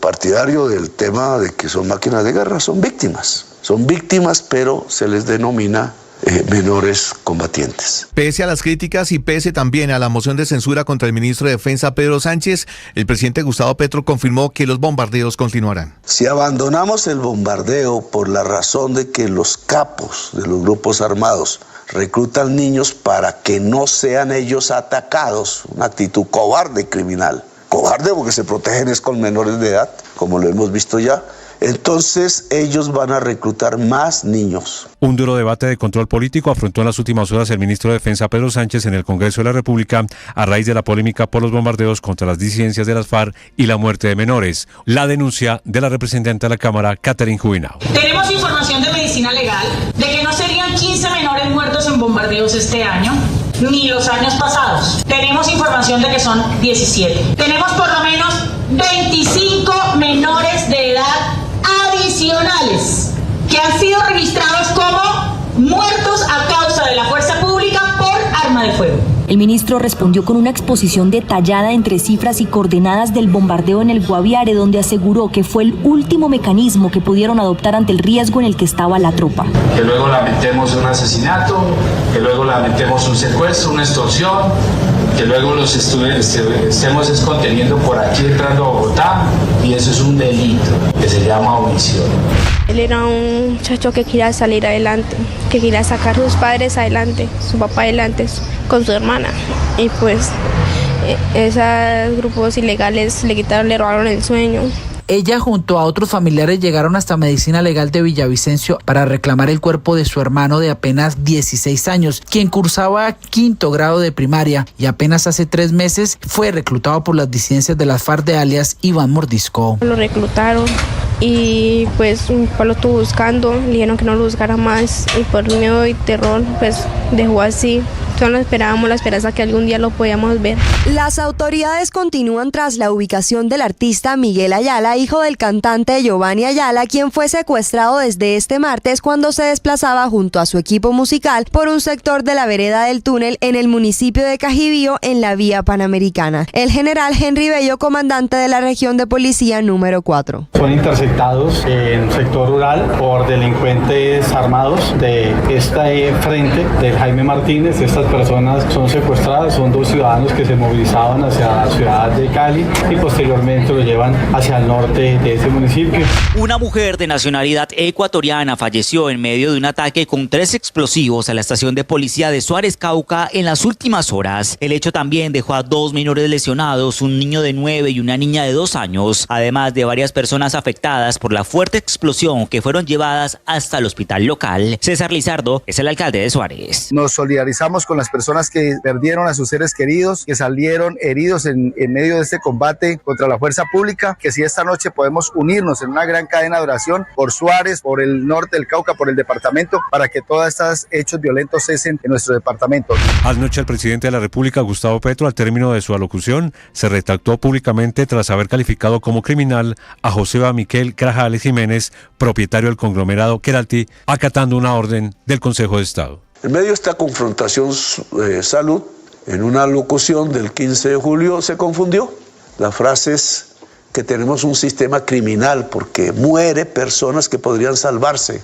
partidario del tema de que son máquinas de guerra, son víctimas, pero se les denomina menores combatientes. Pese a las críticas y pese también a la moción de censura contra el ministro de Defensa Pedro Sánchez, el presidente Gustavo Petro confirmó que los bombardeos continuarán. Si abandonamos el bombardeo por la razón de que los capos de los grupos armados reclutan niños para que no sean ellos atacados, una actitud cobarde y criminal, cobarde porque se protegen es con menores de edad, como lo hemos visto ya, entonces ellos van a reclutar más niños. Un duro debate de control político afrontó en las últimas horas el ministro de Defensa Pedro Sánchez en el Congreso de la República a raíz de la polémica por los bombardeos contra las disidencias de las FARC y la muerte de menores. La denuncia de la representante de la Cámara, Catherine Jubinao. Tenemos información de medicina legal de que no serían 15 menores muertos en bombardeos este año, ni los años pasados. Tenemos información de que son 17. Tenemos por lo menos 25 menores de edad adicionales que han sido registrados como muertos a causa de la fuerza pública por arma de fuego. El ministro respondió con una exposición detallada entre cifras y coordenadas del bombardeo en el Guaviare, donde aseguró que fue el último mecanismo que pudieron adoptar ante el riesgo en el que estaba la tropa. Que luego lamentemos un asesinato, que luego lamentemos un secuestro, una extorsión, que luego los estemos conteniendo por aquí entrando a Bogotá, y eso es un delito que se llama omisión. Él era un muchacho que quería salir adelante, que quería sacar a sus padres adelante, su papá adelante, con su hermana. Y pues esos grupos ilegales le robaron el sueño. Ella junto a otros familiares llegaron hasta Medicina Legal de Villavicencio para reclamar el cuerpo de su hermano de apenas 16 años, quien cursaba 5º grado de primaria y apenas hace 3 meses fue reclutado por las disidencias de las FARC de alias Iván Mordisco. Lo reclutaron y pues mi papá lo estuvo buscando, le dijeron que no lo buscara más y por miedo y terror pues dejó así. Solo esperábamos la esperanza que algún día lo podíamos ver. Las autoridades continúan tras la ubicación del artista Miguel Ayala, hijo del cantante Giovanni Ayala, quien fue secuestrado desde este martes cuando se desplazaba junto a su equipo musical por un sector de la vereda del túnel en el municipio de Cajibío, en la vía Panamericana. El general Henry Bello, comandante de la región de policía número 4. Son interceptados en un sector rural por delincuentes armados de este frente del Jaime Martínez. Estas personas son secuestradas, son 2 ciudadanos que se movilizaban hacia la ciudad de Cali y posteriormente lo llevan hacia el norte de ese municipio. Una mujer de nacionalidad ecuatoriana falleció en medio de un ataque con 3 explosivos a la estación de policía de Suárez, Cauca, en las últimas horas. El hecho también dejó a 2 menores lesionados, un niño de 9 y una niña de 2 años, además de varias personas afectadas por la fuerte explosión que fueron llevadas hasta el hospital local. César Lizardo es el alcalde de Suárez. Nos solidarizamos con las personas que perdieron a sus seres queridos, que salieron heridos en medio de este combate contra la fuerza pública, que si esta noche podemos unirnos en una gran cadena de oración por Suárez, por el norte del Cauca, por el departamento, para que todos estos hechos violentos cesen en nuestro departamento. Anoche el presidente de la República, Gustavo Petro, al término de su alocución, se retractó públicamente tras haber calificado como criminal a José Miquel Grajales Jiménez, propietario del conglomerado Keralty, acatando una orden del Consejo de Estado. En medio de esta confrontación salud, en una locución del 15 de julio se confundió. La frase es que tenemos un sistema criminal porque muere personas que podrían salvarse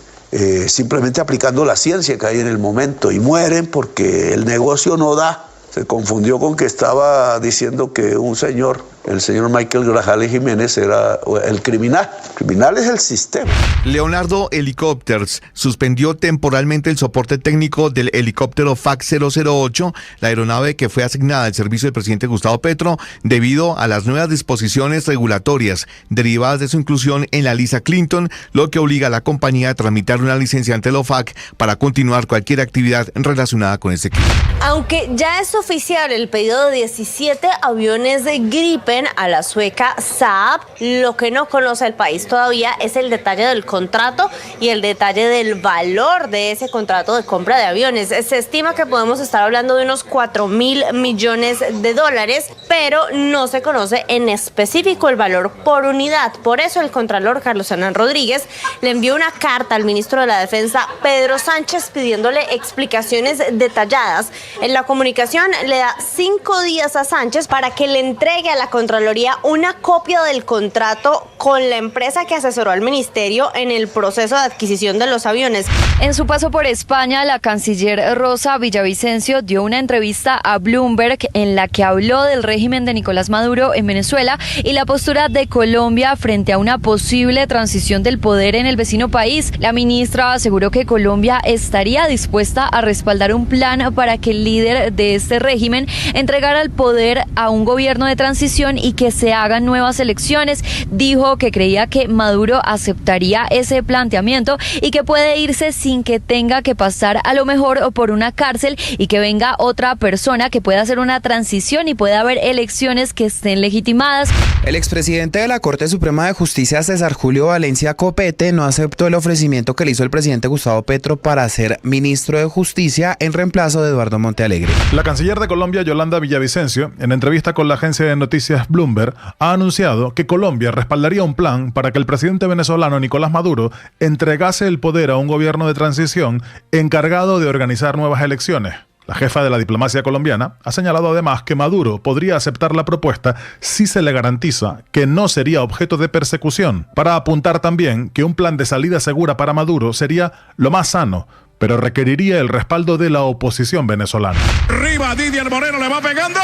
simplemente aplicando la ciencia que hay en el momento, y mueren porque el negocio no da. Se confundió con que estaba diciendo que un señor, el señor Michael Grajales Jiménez, era el criminal. El criminal es el sistema. Leonardo Helicopters suspendió temporalmente el soporte técnico del helicóptero FAC 008, la aeronave que fue asignada al servicio del presidente Gustavo Petro, debido a las nuevas disposiciones regulatorias derivadas de su inclusión en la lista Clinton, lo que obliga a la compañía a tramitar una licencia ante el OFAC para continuar cualquier actividad relacionada con este equipo. Aunque ya es oficial el pedido de 17 aviones de Gripen Volkswagen a la sueca Saab. Lo que no conoce el país todavía es el detalle del contrato y el detalle del valor de ese contrato de compra de aviones. Se estima que podemos estar hablando de unos 4.000 millones de dólares, pero no se conoce en específico el valor por unidad. Por eso el contralor Carlos Hernán Rodríguez le envió una carta al ministro de la Defensa, Pedro Sánchez, pidiéndole explicaciones detalladas. En la comunicación le da 5 días a Sánchez para que le entregue a la Contraloría una copia del contrato con la empresa que asesoró al ministerio en el proceso de adquisición de los aviones. En su paso por España, la canciller Rosa Villavicencio dio una entrevista a Bloomberg en la que habló del régimen de Nicolás Maduro en Venezuela y la postura de Colombia frente a una posible transición del poder en el vecino país. La ministra aseguró que Colombia estaría dispuesta a respaldar un plan para que el líder de este régimen entregara el poder a un gobierno de transición y que se hagan nuevas elecciones. Dijo que creía que Maduro aceptaría ese planteamiento y que puede irse sin que tenga que pasar a lo mejor por una cárcel y que venga otra persona que pueda hacer una transición y pueda haber elecciones que estén legitimadas. El expresidente de la Corte Suprema de Justicia, César Julio Valencia Copete, no aceptó el ofrecimiento que le hizo el presidente Gustavo Petro para ser ministro de Justicia en reemplazo de Eduardo Montealegre. La canciller de Colombia, Yolanda Villavicencio, en entrevista con la agencia de noticias Bloomberg, ha anunciado que Colombia respaldaría un plan para que el presidente venezolano Nicolás Maduro entregase el poder a un gobierno de transición encargado de organizar nuevas elecciones. La jefa de la diplomacia colombiana ha señalado además que Maduro podría aceptar la propuesta si se le garantiza que no sería objeto de persecución, para apuntar también que un plan de salida segura para Maduro sería lo más sano, pero requeriría el respaldo de la oposición venezolana. Arriba, Didier Moreno le va pegando.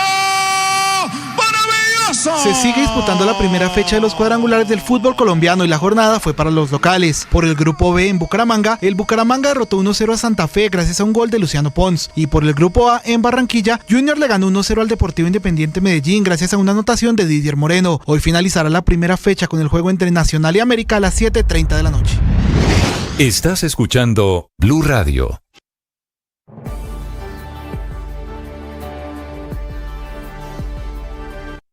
Se sigue disputando la primera fecha de los cuadrangulares del fútbol colombiano y la jornada fue para los locales. Por el grupo B en Bucaramanga, el Bucaramanga derrotó 1-0 a Santa Fe gracias a un gol de Luciano Pons. Y por el grupo A en Barranquilla, Junior le ganó 1-0 al Deportivo Independiente Medellín gracias a una anotación de Didier Moreno. Hoy finalizará la primera fecha con el juego entre Nacional y América a las 7:30 de la noche. Estás escuchando Blue Radio.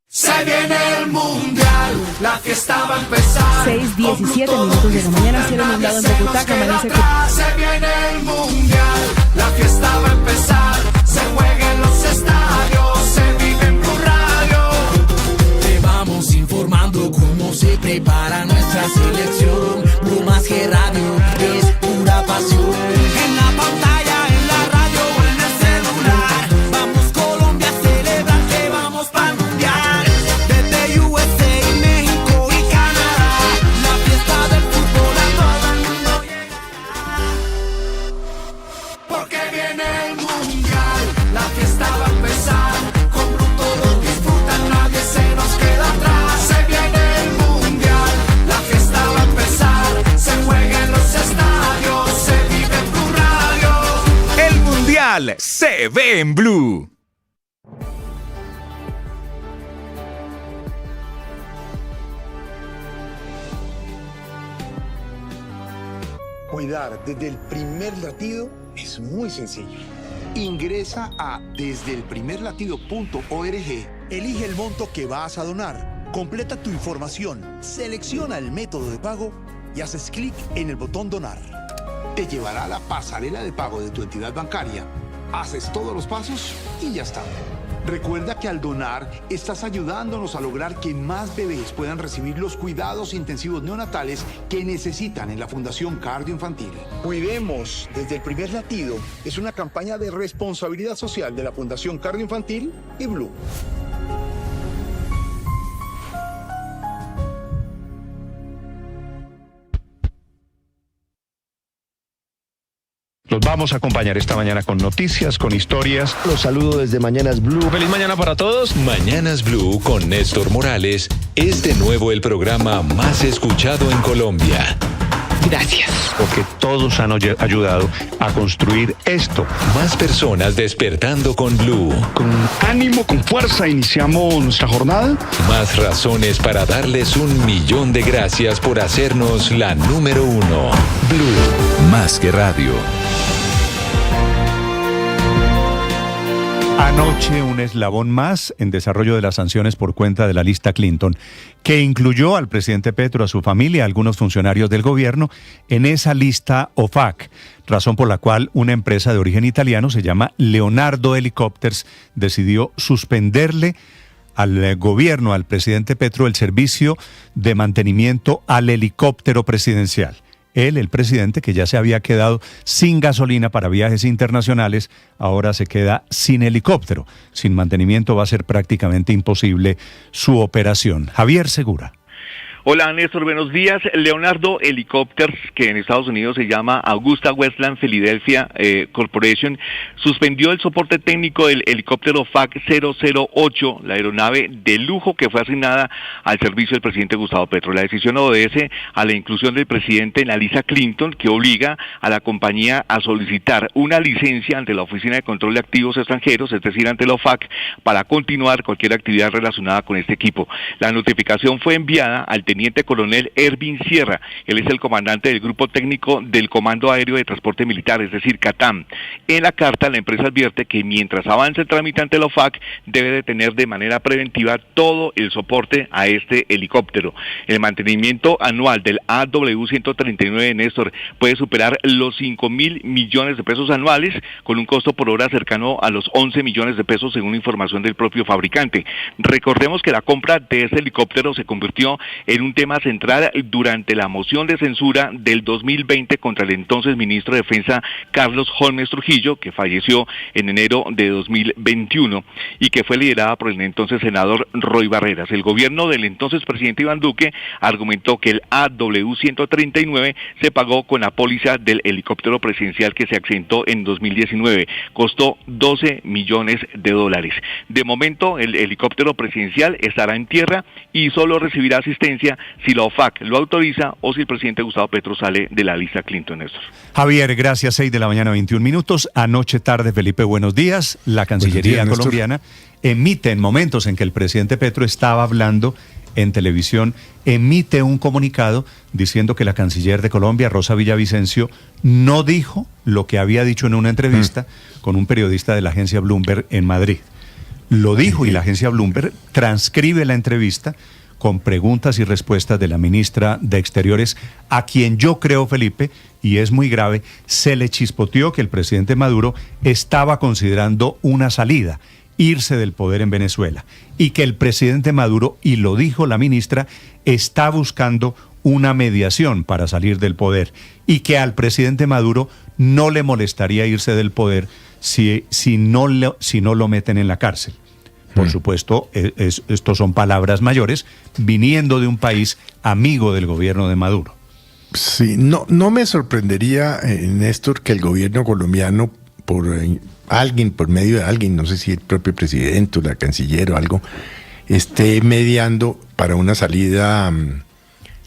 Se viene el mundial, la fiesta va a empezar. 6:17 minutos de la mañana, cielo nublado en Bogotá, amanece. Se viene el mundial, la fiesta va a empezar. Se juega en los estadios, se vive en Blue Radio. Te vamos informando cómo se prepara nuestra selección. Blue más que radio, es pura pasión. En la pantalla, en la radio o en el celular. Vamos Colombia a celebrar que vamos para el mundial. Desde USA, México y Canadá. La fiesta del fútbol a todo el mundo llegará. Porque viene el mundial, la fiesta va a empezar. Con Blue todos disfrutan, nadie se nos queda atrás. Se viene el mundial, la fiesta va a empezar. Se juega en los estadios, se vive en Blue Radio. El Mundial se ve en Blue. Cuidar desde el primer latido es muy sencillo. Ingresa a desdelprimerlatido.org, elige el monto que vas a donar, completa tu información, selecciona el método de pago y haces clic en el botón donar. Te llevará a la pasarela de pago de tu entidad bancaria, haces todos los pasos y ya está. Recuerda que al donar estás ayudándonos a lograr que más bebés puedan recibir los cuidados intensivos neonatales que necesitan en la Fundación Cardioinfantil. Cuidemos desde el primer latido es una campaña de responsabilidad social de la Fundación Cardioinfantil y Blue. Los vamos a acompañar esta mañana con noticias, con historias. Los saludo desde Mañanas Blue. Feliz mañana para todos. Mañanas Blue con Néstor Morales es de nuevo el programa más escuchado en Colombia. Gracias. Porque todos han ayudado a construir esto. Más personas despertando con Blue. Con ánimo, con fuerza, iniciamos nuestra jornada. Más razones para darles 1.000.000 de gracias por hacernos la número 1. Blue, más que radio. Anoche un eslabón más en desarrollo de las sanciones por cuenta de la lista Clinton, que incluyó al presidente Petro, a su familia, a algunos funcionarios del gobierno, en esa lista OFAC, razón por la cual una empresa de origen italiano, se llama Leonardo Helicopters, decidió suspenderle al gobierno, al presidente Petro, el servicio de mantenimiento al helicóptero presidencial. Él, el presidente, que ya se había quedado sin gasolina para viajes internacionales, ahora se queda sin helicóptero. Sin mantenimiento va a ser prácticamente imposible su operación. Javier Segura. Hola Néstor, buenos días. Leonardo Helicopters, que en Estados Unidos se llama Augusta Westland Philadelphia Corporation, suspendió el soporte técnico del helicóptero FAC 008, la aeronave de lujo que fue asignada al servicio del presidente Gustavo Petro. La decisión obedece a la inclusión del presidente en la lista Clinton, que obliga a la compañía a solicitar una licencia ante la Oficina de Control de Activos Extranjeros, es decir, ante la OFAC, para continuar cualquier actividad relacionada con este equipo. La notificación fue enviada al teniente coronel Ervin Sierra. Él es el comandante del grupo técnico del Comando Aéreo de Transporte Militar, es decir, CATAM. En la carta, la empresa advierte que mientras avance el trámite ante la OFAC, debe detener de manera preventiva todo el soporte a este helicóptero. El mantenimiento anual del AW139, Néstor, puede superar los 5.000 millones de pesos anuales, con un costo por hora cercano a los 11 millones de pesos, según información del propio fabricante. Recordemos que la compra de este helicóptero se convirtió en un tema central durante la moción de censura del 2020 contra el entonces ministro de Defensa Carlos Holmes Trujillo, que falleció en enero de 2021 y que fue liderada por el entonces senador Roy Barreras. El gobierno del entonces presidente Iván Duque argumentó que el AW139 se pagó con la póliza del helicóptero presidencial que se accidentó en 2019. Costó 12 millones de dólares. De momento, el helicóptero presidencial estará en tierra y solo recibirá asistencia si la OFAC lo autoriza o si el presidente Gustavo Petro sale de la lista Clinton, Néstor. Javier, gracias. 6 de la mañana, 21 minutos. Anoche tarde, Felipe, buenos días. La Cancillería colombiana emite, en momentos en que el presidente Petro estaba hablando en televisión, emite un comunicado diciendo que la canciller de Colombia, Rosa Villavicencio, no dijo lo que había dicho en una entrevista con un periodista de la agencia Bloomberg en Madrid. Lo dijo y la agencia Bloomberg transcribe la entrevista con preguntas y respuestas de la ministra de Exteriores, a quien yo creo, Felipe, y es muy grave, se le chispoteó que el presidente Maduro estaba considerando una salida, irse del poder en Venezuela, y que el presidente Maduro, y lo dijo la ministra, está buscando una mediación para salir del poder, y que al presidente Maduro no le molestaría irse del poder si no lo meten en la cárcel. Por supuesto, estos son palabras mayores viniendo de un país amigo del gobierno de Maduro. Sí, no me sorprendería, Néstor, que el gobierno colombiano, por medio de alguien, no sé si el propio presidente o la canciller o algo, esté mediando para una salida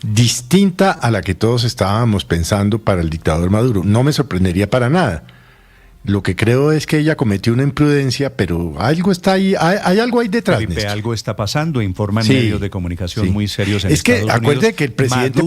distinta a la que todos estábamos pensando para el dictador Maduro. No me sorprendería para nada. Lo que creo es que ella cometió una imprudencia, pero algo está ahí, hay algo ahí detrás. Felipe, algo está pasando, informan medios de comunicación muy serios en Estados Unidos. Acuérdate que el presidente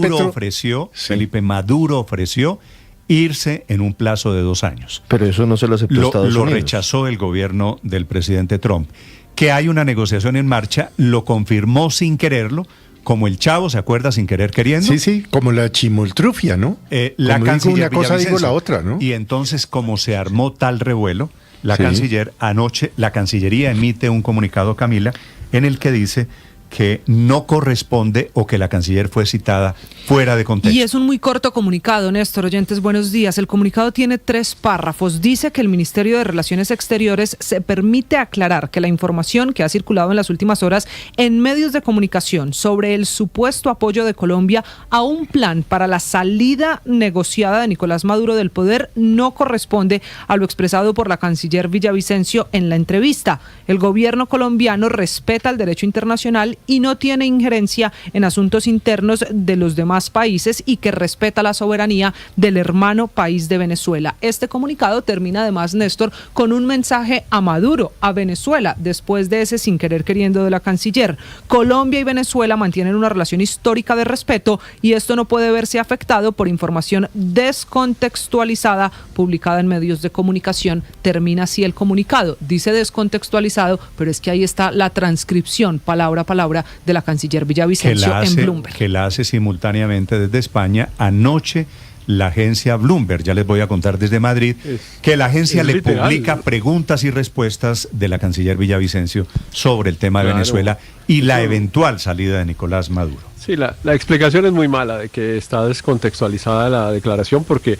Maduro ofreció irse en un plazo de 2 años. Pero eso no se lo aceptó Estados Unidos. Lo rechazó el gobierno del presidente Trump. Que hay una negociación en marcha, lo confirmó sin quererlo, como el Chavo, ¿se acuerda? Sin querer queriendo. Sí, como la chimoltrufia, ¿no? La canciller digo una cosa, digo la otra, ¿no? Y entonces, como se armó tal revuelo, la Cancillería emite un comunicado, Camila, en el que dice que no corresponde o que la canciller fue citada fuera de contexto. Y es un muy corto comunicado, Néstor. Oyentes, buenos días. El comunicado tiene 3 párrafos. Dice que el Ministerio de Relaciones Exteriores se permite aclarar que la información que ha circulado en las últimas horas en medios de comunicación sobre el supuesto apoyo de Colombia a un plan para la salida negociada de Nicolás Maduro del poder no corresponde a lo expresado por la canciller Villavicencio en la entrevista. El gobierno colombiano respeta el derecho internacional y no tiene injerencia en asuntos internos de los demás países y que respeta la soberanía del hermano país de Venezuela. Este comunicado termina además, Néstor, con un mensaje a Maduro, a Venezuela, después de ese sin querer queriendo de la canciller. Colombia y Venezuela mantienen una relación histórica de respeto y esto no puede verse afectado por información descontextualizada publicada en medios de comunicación. Termina así el comunicado. Dice descontextualizado, pero es que ahí está la transcripción, palabra a palabra, de la canciller Villavicencio en Bloomberg. Que la hace simultáneamente desde España. Anoche la agencia Bloomberg, ya les voy a contar desde Madrid, que la agencia le publica preguntas y respuestas de la canciller Villavicencio sobre el tema de Venezuela y la eventual salida de Nicolás Maduro. Sí, la explicación es muy mala de que está descontextualizada la declaración porque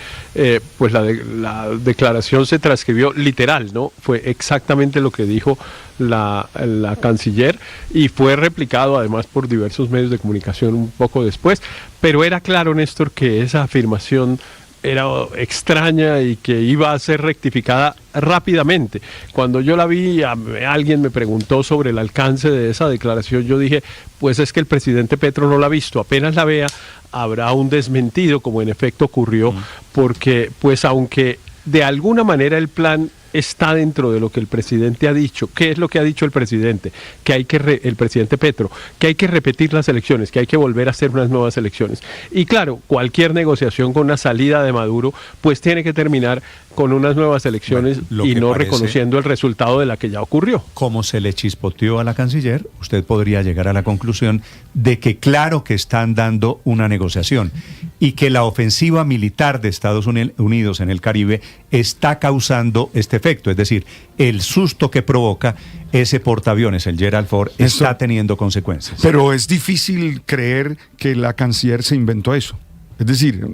pues la declaración se transcribió literal, ¿no? Fue exactamente lo que dijo la canciller y fue replicado además por diversos medios de comunicación un poco después, pero era claro, Néstor, que esa afirmación era extraña y que iba a ser rectificada rápidamente. Cuando yo la vi, alguien me preguntó sobre el alcance de esa declaración, yo dije, pues es que el presidente Petro no la ha visto, apenas la vea, habrá un desmentido, como en efecto ocurrió, porque pues aunque de alguna manera el plan está dentro de lo que el presidente ha dicho. ¿Qué es lo que ha dicho el presidente? Que hay que el presidente Petro, que hay que repetir las elecciones, que hay que volver a hacer unas nuevas elecciones. Y claro, cualquier negociación con una salida de Maduro, pues tiene que terminar con unas nuevas elecciones y no reconociendo el resultado de la que ya ocurrió. Como se le chispoteó a la canciller, usted podría llegar a la conclusión de que claro que están dando una negociación y que la ofensiva militar de Estados Unidos en el Caribe está causando este efecto, es decir, el susto que provoca ese portaaviones, el Gerald Ford, está teniendo consecuencias. Pero es difícil creer que la canciller se inventó eso. Es decir,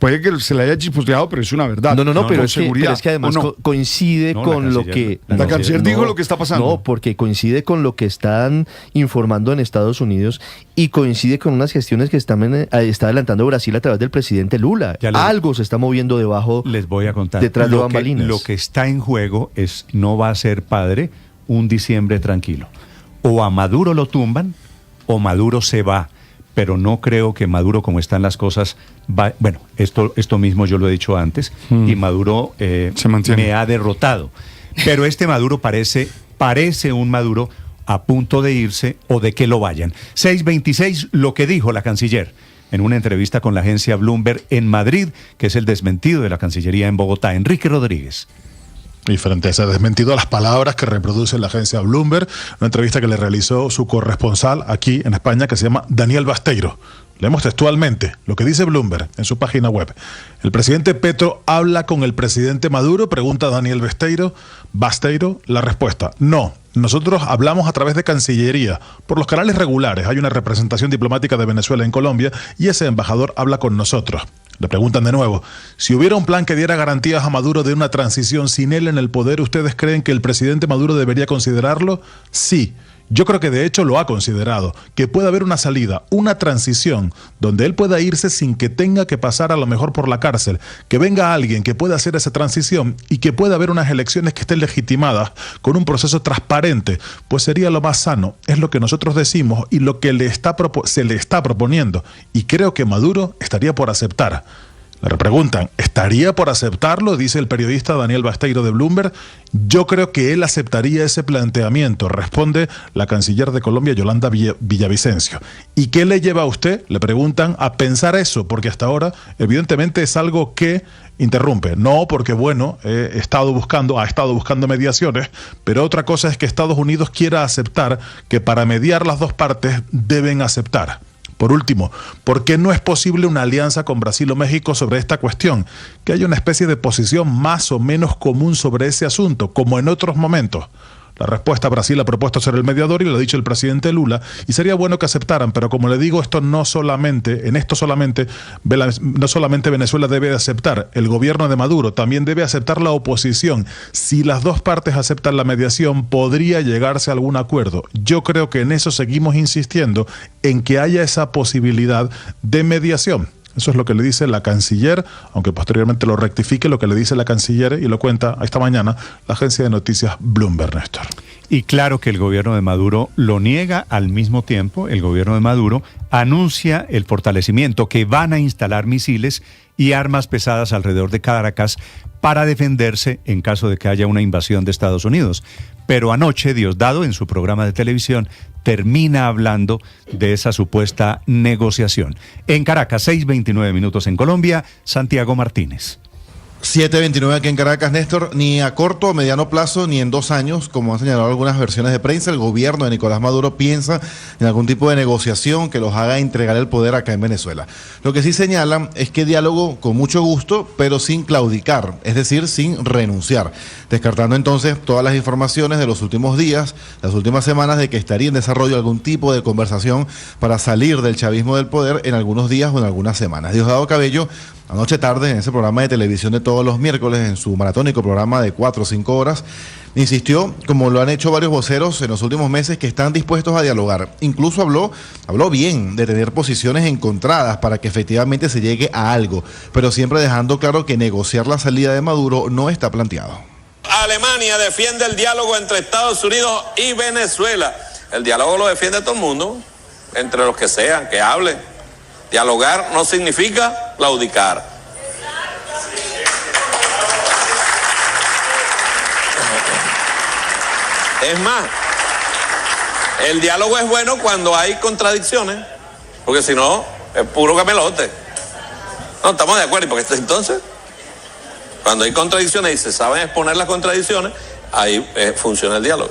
puede que se le haya chispoteado, pero es una verdad. No, pero es que además coincide con lo que... La canciller dijo lo que está pasando. No, porque coincide con lo que están informando en Estados Unidos y coincide con unas gestiones que está adelantando Brasil a través del presidente Lula. Algo se está moviendo debajo, les voy a contar, detrás de bambalinas. Lo que está en juego es, no va a ser, padre, un diciembre tranquilo. O a Maduro lo tumban o Maduro se va. Pero no creo que Maduro, como están las cosas, va, bueno, esto mismo yo lo he dicho antes, y Maduro me ha derrotado. Pero este Maduro parece un Maduro a punto de irse o de que lo vayan. 6:26, lo que dijo la canciller en una entrevista con la agencia Bloomberg en Madrid, que es el desmentido de la Cancillería en Bogotá. Enrique Rodríguez. Y frente a ese desmentido, a las palabras que reproduce la agencia Bloomberg, una entrevista que le realizó su corresponsal aquí en España, que se llama Daniel Basteiro. Leemos textualmente lo que dice Bloomberg en su página web. ¿El presidente Petro habla con el presidente Maduro?, pregunta Daniel Basteiro. La respuesta, no. Nosotros hablamos a través de Cancillería. Por los canales regulares hay una representación diplomática de Venezuela en Colombia y ese embajador habla con nosotros. Le preguntan de nuevo, si hubiera un plan que diera garantías a Maduro de una transición sin él en el poder, ¿ustedes creen que el presidente Maduro debería considerarlo? Sí. Yo creo que de hecho lo ha considerado, que puede haber una salida, una transición, donde él pueda irse sin que tenga que pasar a lo mejor por la cárcel, que venga alguien que pueda hacer esa transición y que pueda haber unas elecciones que estén legitimadas con un proceso transparente, pues sería lo más sano, es lo que nosotros decimos y lo que se le está proponiendo, y creo que Maduro estaría por aceptar. Le preguntan, ¿estaría por aceptarlo?, dice el periodista Daniel Basteiro de Bloomberg. Yo creo que él aceptaría ese planteamiento, responde la canciller de Colombia, Yolanda Villavicencio. ¿Y qué le lleva a usted?, le preguntan, a pensar eso, porque hasta ahora evidentemente es algo que interrumpe. No, porque bueno, ha estado buscando mediaciones, pero otra cosa es que Estados Unidos quiera aceptar que para mediar las dos partes deben aceptar. Por último, ¿por qué no es posible una alianza con Brasil o México sobre esta cuestión? Que haya una especie de posición más o menos común sobre ese asunto, como en otros momentos. La respuesta, Brasil ha propuesto ser el mediador y lo ha dicho el presidente Lula, y sería bueno que aceptaran, pero como le digo, no solamente Venezuela debe aceptar, el gobierno de Maduro también debe aceptar la oposición. Si las dos partes aceptan la mediación, podría llegarse a algún acuerdo. Yo creo que en eso seguimos insistiendo, en que haya esa posibilidad de mediación. Eso es lo que le dice la canciller, aunque posteriormente lo rectifique, lo que le dice la canciller y lo cuenta esta mañana la agencia de noticias Bloomberg, Néstor. Y claro que el gobierno de Maduro lo niega al mismo tiempo. El gobierno de Maduro anuncia el fortalecimiento, que van a instalar misiles y armas pesadas alrededor de Caracas para defenderse en caso de que haya una invasión de Estados Unidos. Pero anoche Diosdado, en su programa de televisión, termina hablando de esa supuesta negociación. En Caracas, 6:29 minutos en Colombia, Santiago Martínez. 7:29 aquí en Caracas, Néstor. Ni a corto o mediano plazo, ni en 2 años, como han señalado algunas versiones de prensa, el gobierno de Nicolás Maduro piensa en algún tipo de negociación que los haga entregar el poder acá en Venezuela. Lo que sí señalan es que diálogo con mucho gusto, pero sin claudicar, es decir, sin renunciar, descartando entonces todas las informaciones de los últimos días, las últimas semanas, de que estaría en desarrollo algún tipo de conversación para salir del chavismo del poder en algunos días o en algunas semanas. Diosdado Cabello, anoche tarde, en ese programa de televisión de todos los miércoles, en su maratónico programa de 4 o 5 horas, insistió, como lo han hecho varios voceros en los últimos meses, que están dispuestos a dialogar. Incluso habló bien de tener posiciones encontradas para que efectivamente se llegue a algo, pero siempre dejando claro que negociar la salida de Maduro no está planteado. Alemania defiende el diálogo entre Estados Unidos y Venezuela. El diálogo lo defiende todo el mundo, entre los que sean, que hablen. Dialogar no significa claudicar. Es más, el diálogo es bueno cuando hay contradicciones, porque si no, es puro camelote. No, estamos de acuerdo, porque entonces, cuando hay contradicciones y se saben exponer las contradicciones, ahí funciona el diálogo.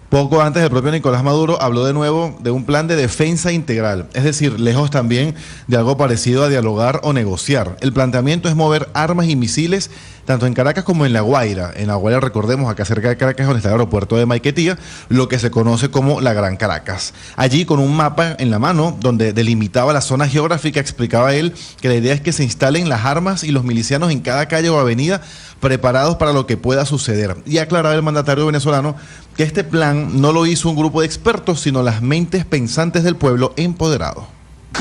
Poco antes, el propio Nicolás Maduro habló de nuevo de un plan de defensa integral, es decir, lejos también de algo parecido a dialogar o negociar. El planteamiento es mover armas y misiles tanto en Caracas como en La Guaira. En La Guaira, recordemos, acá cerca de Caracas, donde está el aeropuerto de Maiquetía, lo que se conoce como la Gran Caracas. Allí, con un mapa en la mano, donde delimitaba la zona geográfica, explicaba él que la idea es que se instalen las armas y los milicianos en cada calle o avenida, preparados para lo que pueda suceder. Y aclaraba el mandatario venezolano que este plan no lo hizo un grupo de expertos, sino las mentes pensantes del pueblo empoderado.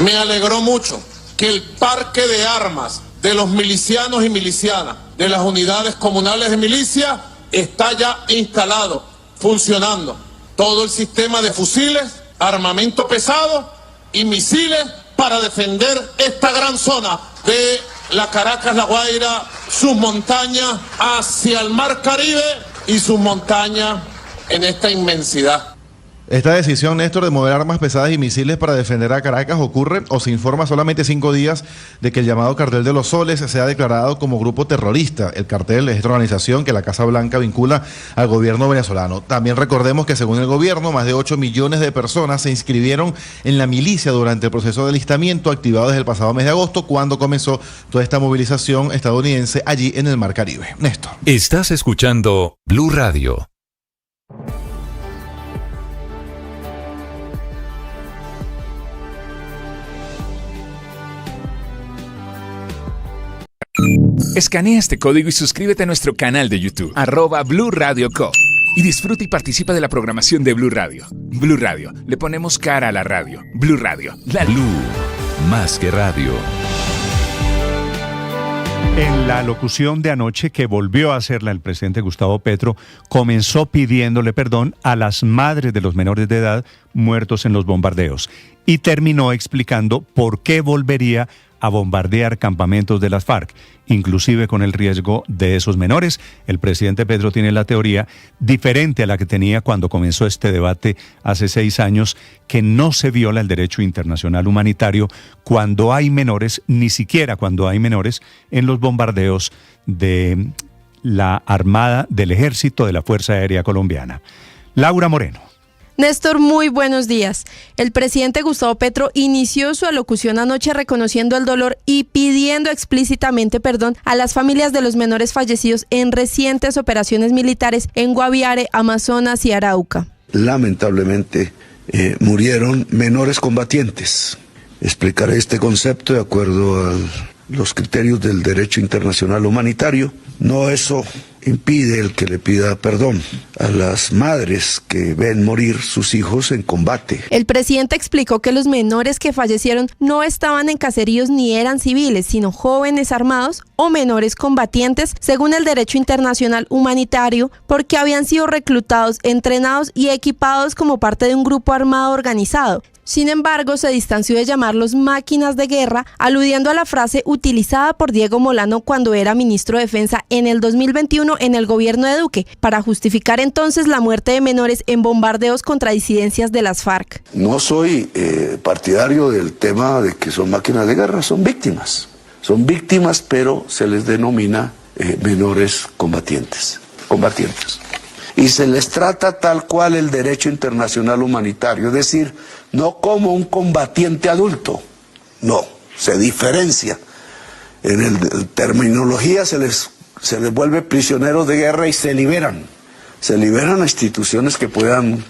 Me alegró mucho que el parque de armas de los milicianos y milicianas, de las unidades comunales de milicia, está ya instalado, funcionando. Todo el sistema de fusiles, armamento pesado y misiles para defender esta gran zona de la Caracas, La Guaira, sus montañas hacia el Mar Caribe y sus montañas en esta inmensidad. Esta decisión, Néstor, de mover armas pesadas y misiles para defender a Caracas ocurre o se informa solamente 5 días de que el llamado Cartel de los Soles sea declarado como grupo terrorista. El cartel es esta organización que la Casa Blanca vincula al gobierno venezolano. También recordemos que según el gobierno, más de 8 millones de personas se inscribieron en la milicia durante el proceso de alistamiento activado desde el pasado mes de agosto, cuando comenzó toda esta movilización estadounidense allí en el Mar Caribe. Néstor. Estás escuchando Blue Radio. Escanea este código y suscríbete a nuestro canal de YouTube, @Blue Radio Co. Y disfruta y participa de la programación de Blue Radio. Blue Radio, le ponemos cara a la radio. Blue Radio, la Blue, más que radio. En la locución de anoche, que volvió a hacerla el presidente Gustavo Petro, comenzó pidiéndole perdón a las madres de los menores de edad muertos en los bombardeos y terminó explicando por qué volvería a bombardear campamentos de las FARC, inclusive con el riesgo de esos menores. El presidente Petro tiene la teoría diferente a la que tenía cuando comenzó este debate hace 6 años, que no se viola el derecho internacional humanitario cuando hay menores, ni siquiera cuando hay menores, en los bombardeos de la Armada, del Ejército, de la Fuerza Aérea Colombiana. Laura Moreno. Néstor, muy buenos días. El presidente Gustavo Petro inició su alocución anoche reconociendo el dolor y pidiendo explícitamente perdón a las familias de los menores fallecidos en recientes operaciones militares en Guaviare, Amazonas y Arauca. Lamentablemente murieron menores combatientes. Explicaré este concepto de acuerdo los criterios del derecho internacional humanitario. No eso impide el que le pida perdón a las madres que ven morir sus hijos en combate. El presidente explicó que los menores que fallecieron no estaban en caseríos ni eran civiles, sino jóvenes armados o menores combatientes, según el derecho internacional humanitario, porque habían sido reclutados, entrenados y equipados como parte de un grupo armado organizado. Sin embargo, se distanció de llamarlos máquinas de guerra, aludiendo a la frase utilizada por Diego Molano cuando era ministro de Defensa en el 2021 en el gobierno de Duque, para justificar entonces la muerte de menores en bombardeos contra disidencias de las FARC. No soy partidario del tema de que son máquinas de guerra, son víctimas. Son víctimas, pero se les denomina menores combatientes. Y se les trata tal cual el derecho internacional humanitario, es decir, no como un combatiente adulto, no, se diferencia. En terminología se les vuelve prisioneros de guerra y se liberan a instituciones que puedan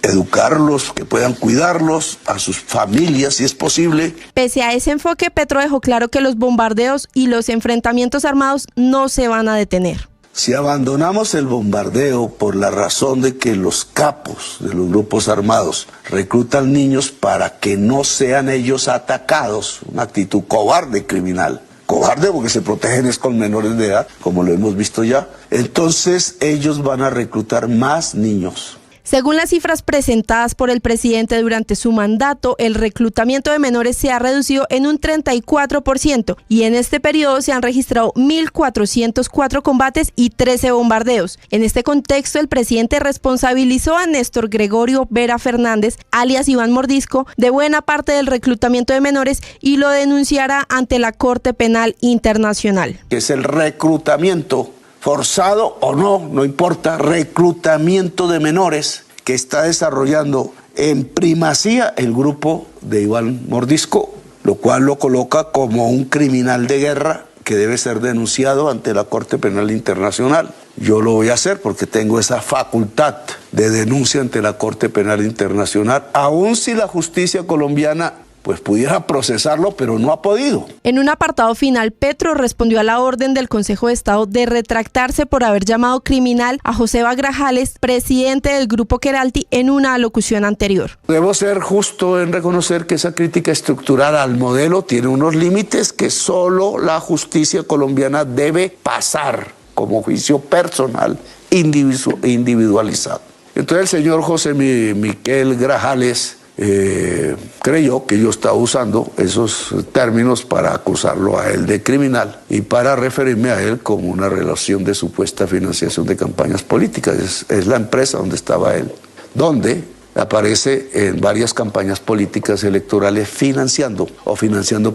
educarlos, que puedan cuidarlos, a sus familias si es posible. Pese a ese enfoque, Petro dejó claro que los bombardeos y los enfrentamientos armados no se van a detener. Si abandonamos el bombardeo por la razón de que los capos de los grupos armados reclutan niños para que no sean ellos atacados, una actitud cobarde criminal, cobarde porque se protegen es con menores de edad, como lo hemos visto ya, entonces ellos van a reclutar más niños. Según las cifras presentadas por el presidente durante su mandato, el reclutamiento de menores se ha reducido en un 34% y en este periodo se han registrado 1.404 combates y 13 bombardeos. En este contexto, el presidente responsabilizó a Néstor Gregorio Vera Fernández, alias Iván Mordisco, de buena parte del reclutamiento de menores y lo denunciará ante la Corte Penal Internacional. Es el reclutamiento forzado o no importa, reclutamiento de menores que está desarrollando en primacía el grupo de Iván Mordisco, lo cual lo coloca como un criminal de guerra que debe ser denunciado ante la Corte Penal Internacional. Yo lo voy a hacer porque tengo esa facultad de denuncia ante la Corte Penal Internacional, aun si la justicia colombiana pues pudiera procesarlo, pero no ha podido. En un apartado final, Petro respondió a la orden del Consejo de Estado de retractarse por haber llamado criminal a Joseba Grajales, presidente del Grupo Queralty, en una alocución anterior. Debo ser justo en reconocer que esa crítica estructural al modelo tiene unos límites que solo la justicia colombiana debe pasar como juicio personal individualizado. Entonces el señor José Miquel Grajales creyó que yo estaba usando esos términos para acusarlo a él de criminal y para referirme a él como una relación de supuesta financiación de campañas políticas. Es la empresa donde estaba él, donde aparece en varias campañas políticas electorales financiando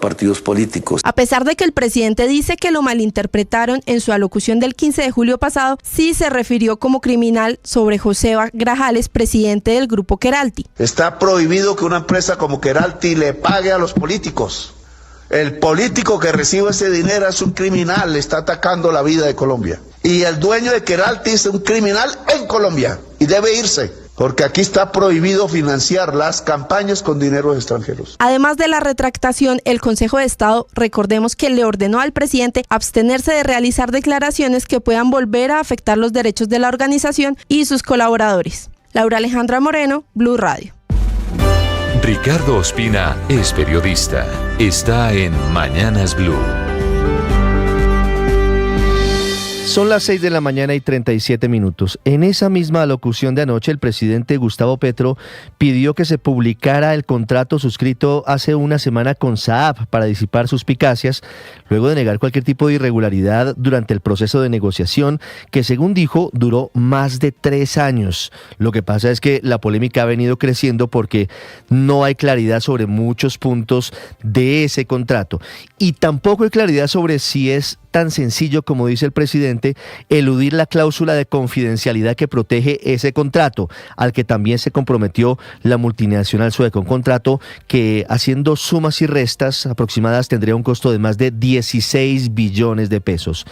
partidos políticos. A pesar de que el presidente dice que lo malinterpretaron, en su alocución del 15 de julio pasado sí se refirió como criminal sobre Joseba Grajales, presidente del Grupo Queralty. Está prohibido que una empresa como Queralty le pague a los políticos. El político que recibe ese dinero es un criminal, está atacando la vida de Colombia. Y el dueño de Queralty es un criminal en Colombia y debe irse. Porque aquí está prohibido financiar las campañas con dineros extranjeros. Además de la retractación, el Consejo de Estado, recordemos que le ordenó al presidente abstenerse de realizar declaraciones que puedan volver a afectar los derechos de la organización y sus colaboradores. Laura Alejandra Moreno, Blue Radio. Ricardo Ospina es periodista. Está en Mañanas Blue. Son las 6 de la mañana y 37 minutos. En esa misma alocución de anoche, el presidente Gustavo Petro pidió que se publicara el contrato suscrito hace una semana con Saab para disipar suspicacias, luego de negar cualquier tipo de irregularidad durante el proceso de negociación, que según dijo, duró más de 3 años. Lo que pasa es que la polémica ha venido creciendo porque no hay claridad sobre muchos puntos de ese contrato. Y tampoco hay claridad sobre si es tan sencillo como dice el presidente eludir la cláusula de confidencialidad que protege ese contrato, al que también se comprometió la multinacional sueca, un contrato que, haciendo sumas y restas aproximadas, tendría un costo de más de 16 billones de pesos.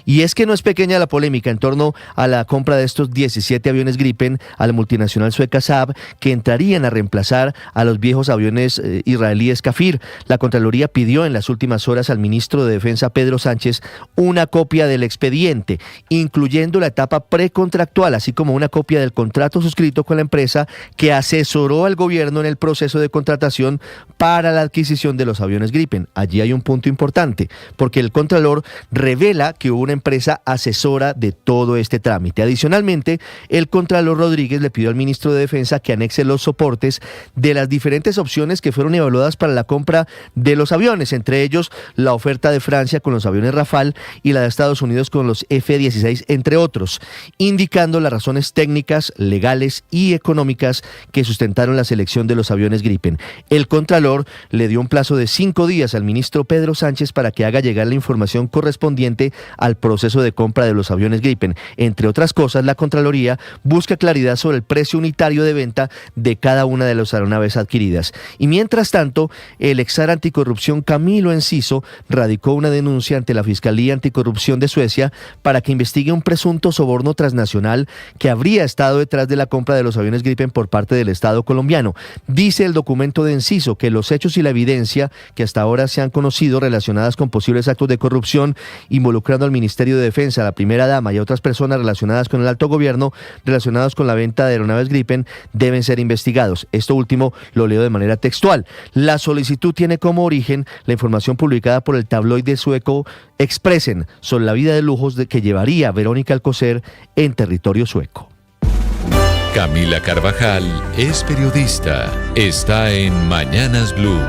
Y es que no es pequeña la polémica en torno a la compra de estos 17 aviones Gripen a la multinacional sueca Saab, que entrarían a reemplazar a los viejos aviones israelíes Kafir. La Contraloría pidió en las últimas horas al ministro de Defensa Pedro Sánchez una copia del expediente, incluyendo la etapa precontractual, así como una copia del contrato suscrito con la empresa que asesoró al gobierno en el proceso de contratación para la adquisición de los aviones Gripen. Allí hay un punto importante, porque el Contralor revela que hubo una empresa asesora de todo este trámite. Adicionalmente, el Contralor Rodríguez le pidió al ministro de Defensa que anexe los soportes de las diferentes opciones que fueron evaluadas para la compra de los aviones, entre ellos la oferta de Francia con los aviones Rafale y la de Estados Unidos con los F-16, entre otros, indicando las razones técnicas, legales y económicas que sustentaron la selección de los aviones Gripen. El Contralor le dio un plazo de 5 días al ministro Pedro Sánchez para que haga llegar la información correspondiente al proceso de compra de los aviones Gripen. Entre otras cosas, la Contraloría busca claridad sobre el precio unitario de venta de cada una de las aeronaves adquiridas. Y mientras tanto, el exar anticorrupción Camilo Enciso radicó una denuncia ante la Fiscalía Anticorrupción de Suecia para que investigue un presunto soborno transnacional que habría estado detrás de la compra de los aviones Gripen por parte del Estado colombiano. Dice el documento de Enciso que los hechos y la evidencia que hasta ahora se han conocido relacionadas con posibles actos de corrupción involucrando al Ministerio de Defensa, a la primera dama y a otras personas relacionadas con el alto gobierno, relacionados con la venta de aeronaves Gripen, deben ser investigados. Esto último lo leo de manera textual. La solicitud tiene como origen la información publicada por el tabloide sueco Expressen sobre la vida de lujos que llevaría Verónica Alcocer en territorio sueco. Camila Carvajal es periodista. Está en Mañanas Blue.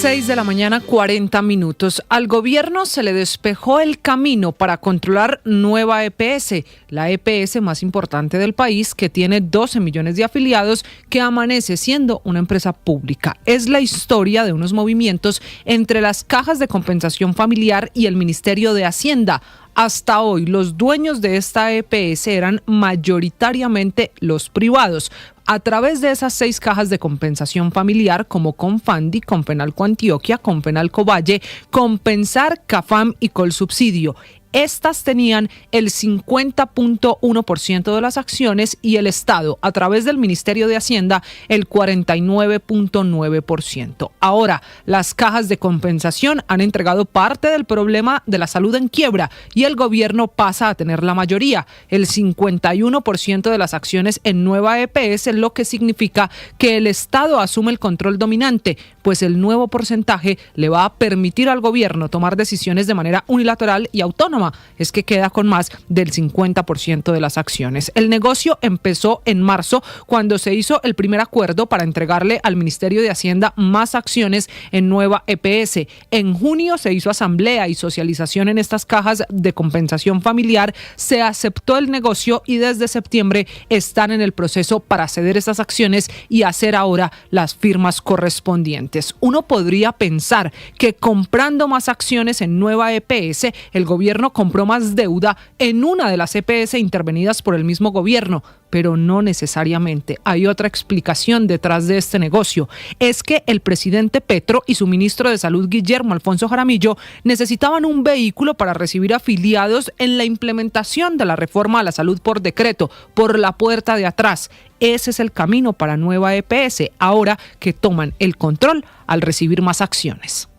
6 de la mañana, 40 minutos. Al gobierno se le despejó el camino para controlar Nueva EPS, la EPS más importante del país, que tiene 12 millones de afiliados, que amanece siendo una empresa pública. Es la historia de unos movimientos entre las cajas de compensación familiar y el Ministerio de Hacienda. Hasta hoy, los dueños de esta EPS eran mayoritariamente los privados. A través de esas 6 cajas de compensación familiar, como Confandi, Confenalco Antioquia, Confenalco Valle, Compensar, Cafam y Colsubsidio. Estas tenían el 50.1% de las acciones y el Estado, a través del Ministerio de Hacienda, el 49.9%. Ahora, las cajas de compensación han entregado parte del problema de la salud en quiebra y el gobierno pasa a tener la mayoría, el 51% de las acciones en Nueva EPS, lo que significa que el Estado asume el control dominante, pues el nuevo porcentaje le va a permitir al gobierno tomar decisiones de manera unilateral y autónoma. Es que queda con más del 50% de las acciones. El negocio empezó en marzo, cuando se hizo el primer acuerdo para entregarle al Ministerio de Hacienda más acciones en Nueva EPS. En junio se hizo asamblea y socialización en estas cajas de compensación familiar. Se aceptó el negocio y desde septiembre están en el proceso para ceder estas acciones y hacer ahora las firmas correspondientes. Uno podría pensar que comprando más acciones en Nueva EPS, el gobierno compró más deuda en una de las EPS intervenidas por el mismo gobierno, pero no necesariamente. Hay otra explicación detrás de este negocio. Es que el presidente Petro y su ministro de Salud, Guillermo Alfonso Jaramillo, necesitaban un vehículo para recibir afiliados en la implementación de la reforma a la salud por decreto, por la puerta de atrás. Ese es el camino para Nueva EPS, ahora que toman el control al recibir más acciones.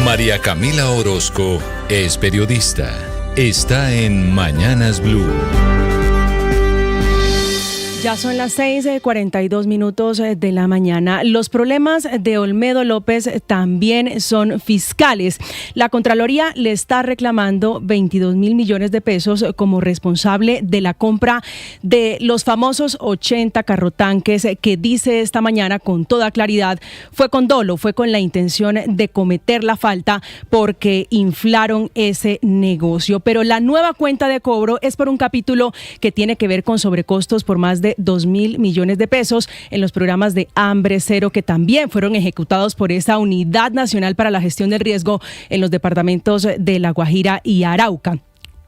María Camila Orozco es periodista. Está en Mañanas Blue. Ya son las 6:42 de la mañana. Los problemas de Olmedo López también son fiscales. La Contraloría le está reclamando 22.000 millones de pesos como responsable de la compra de los famosos 80 carrotanques que dice esta mañana con toda claridad fue con dolo, fue con la intención de cometer la falta porque inflaron ese negocio. Pero la nueva cuenta de cobro es por un capítulo que tiene que ver con sobrecostos por más de 2.000 millones de pesos en los programas de Hambre Cero, que también fueron ejecutados por esa Unidad Nacional para la Gestión del Riesgo en los departamentos de La Guajira y Arauca.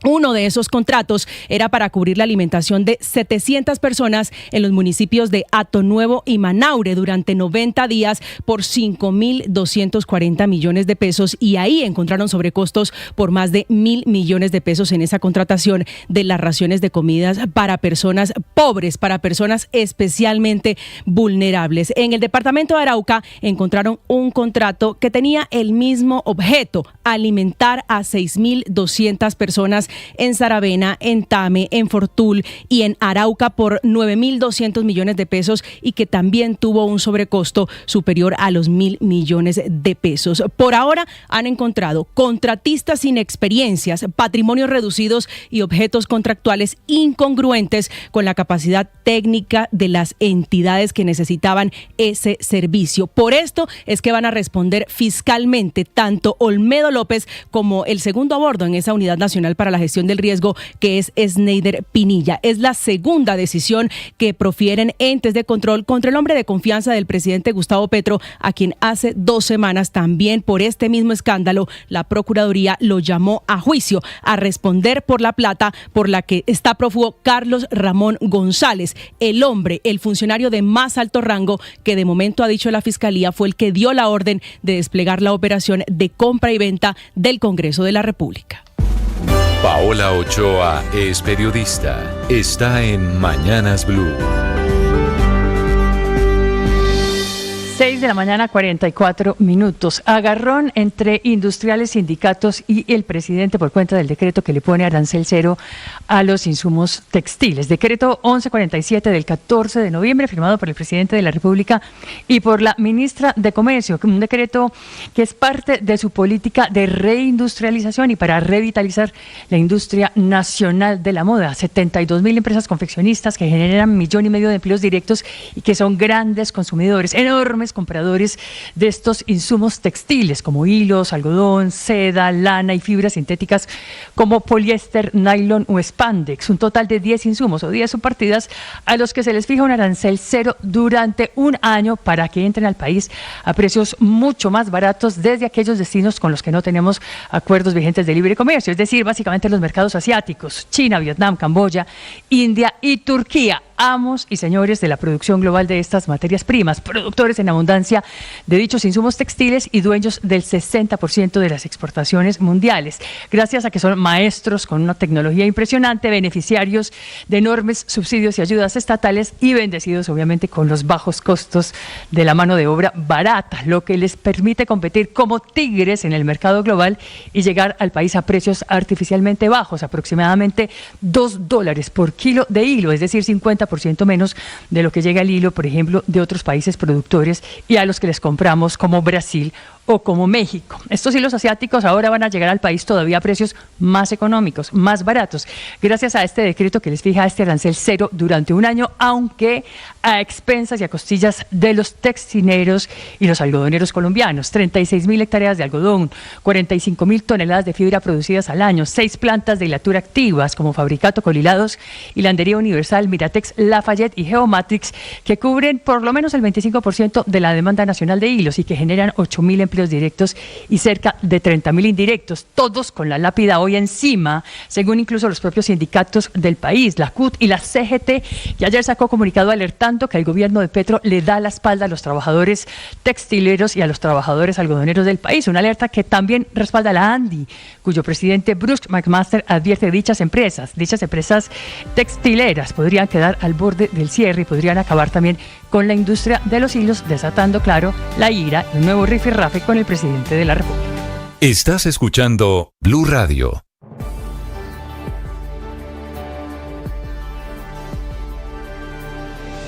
Uno de esos contratos era para cubrir la alimentación de 700 personas en los municipios de Hato Nuevo y Manaure durante 90 días por 5.240 millones de pesos, y ahí encontraron sobrecostos por más de 1.000 millones de pesos en esa contratación de las raciones de comidas para personas pobres, para personas especialmente vulnerables. En el departamento de Arauca encontraron un contrato que tenía el mismo objeto: alimentar a 6.200 personas en Saravena, en Tame, en Fortul y en Arauca por 9.200 millones de pesos, y que también tuvo un sobrecosto superior a los 1.000 millones de pesos. Por ahora han encontrado contratistas sin experiencias, patrimonios reducidos y objetos contractuales incongruentes con la capacidad técnica de las entidades que necesitaban ese servicio. Por esto es que van a responder fiscalmente tanto Olmedo López como el segundo a bordo en esa Unidad Nacional para la Gestión del Riesgo, que es Sneider Pinilla. Es la segunda decisión que profieren entes de control contra el hombre de confianza del presidente Gustavo Petro, a quien hace 2 semanas también por este mismo escándalo la Procuraduría lo llamó a juicio a responder por la plata por la que está prófugo Carlos Ramón González, el funcionario de más alto rango que de momento, ha dicho la Fiscalía, fue el que dio la orden de desplegar la operación de compra y venta del Congreso de la República. Paola Ochoa es periodista. Está en Mañanas Blue. 6 de la mañana, 44 minutos. Agarrón entre industriales, sindicatos y el presidente por cuenta del decreto que le pone arancel cero a los insumos textiles. Decreto 1147 del 14 de noviembre, firmado por el presidente de la República y por la ministra de Comercio. Un decreto que es parte de su política de reindustrialización y para revitalizar la industria nacional de la moda. 72.000 empresas confeccionistas que generan 1,5 millones de empleos directos y que son grandes consumidores, enormes compradores de estos insumos textiles como hilos, algodón, seda, lana y fibras sintéticas como poliéster, nylon o spandex. Un total de 10 insumos o 10 subpartidas a los que se les fija un arancel cero durante un año para que entren al país a precios mucho más baratos desde aquellos destinos con los que no tenemos acuerdos vigentes de libre comercio, es decir, básicamente los mercados asiáticos: China, Vietnam, Camboya, India y Turquía. Amos y señores de la producción global de estas materias primas, productores en abundancia de dichos insumos textiles y dueños del 60% de las exportaciones mundiales, gracias a que son maestros con una tecnología impresionante, beneficiarios de enormes subsidios y ayudas estatales y bendecidos obviamente con los bajos costos de la mano de obra barata, lo que les permite competir como tigres en el mercado global y llegar al país a precios artificialmente bajos, aproximadamente $2 por kilo de hilo, es decir, 50% menos de lo que llega el hilo, por ejemplo, de otros países productores y a los que les compramos, como Brasil o como México. Estos hilos asiáticos ahora van a llegar al país todavía a precios más económicos, más baratos, gracias a este decreto que les fija este arancel cero durante un año, aunque a expensas y a costillas de los textileros y los algodoneros colombianos. 36.000 hectáreas de algodón, 45.000 toneladas de fibra producidas al año, 6 plantas de hilatura activas como Fabricato Colilados, Hilandería Universal, Miratex, Lafayette y Geomatrix, que cubren por lo menos el 25% de la demanda nacional de hilos y que generan 8.000 empleos directos y cerca de 30.000 indirectos, todos con la lápida hoy encima, según incluso los propios sindicatos del país, la CUT y la CGT, que ayer sacó comunicado alertando que el gobierno de Petro le da la espalda a los trabajadores textileros y a los trabajadores algodoneros del país. Una alerta que también respalda la ANDI, cuyo presidente Bruce McMaster advierte dichas empresas textileras podrían quedar al borde del cierre y podrían acabar también con la industria de los hilos, desatando, claro, la ira y un nuevo rifirrafe con el presidente de la República. Estás escuchando Blue Radio.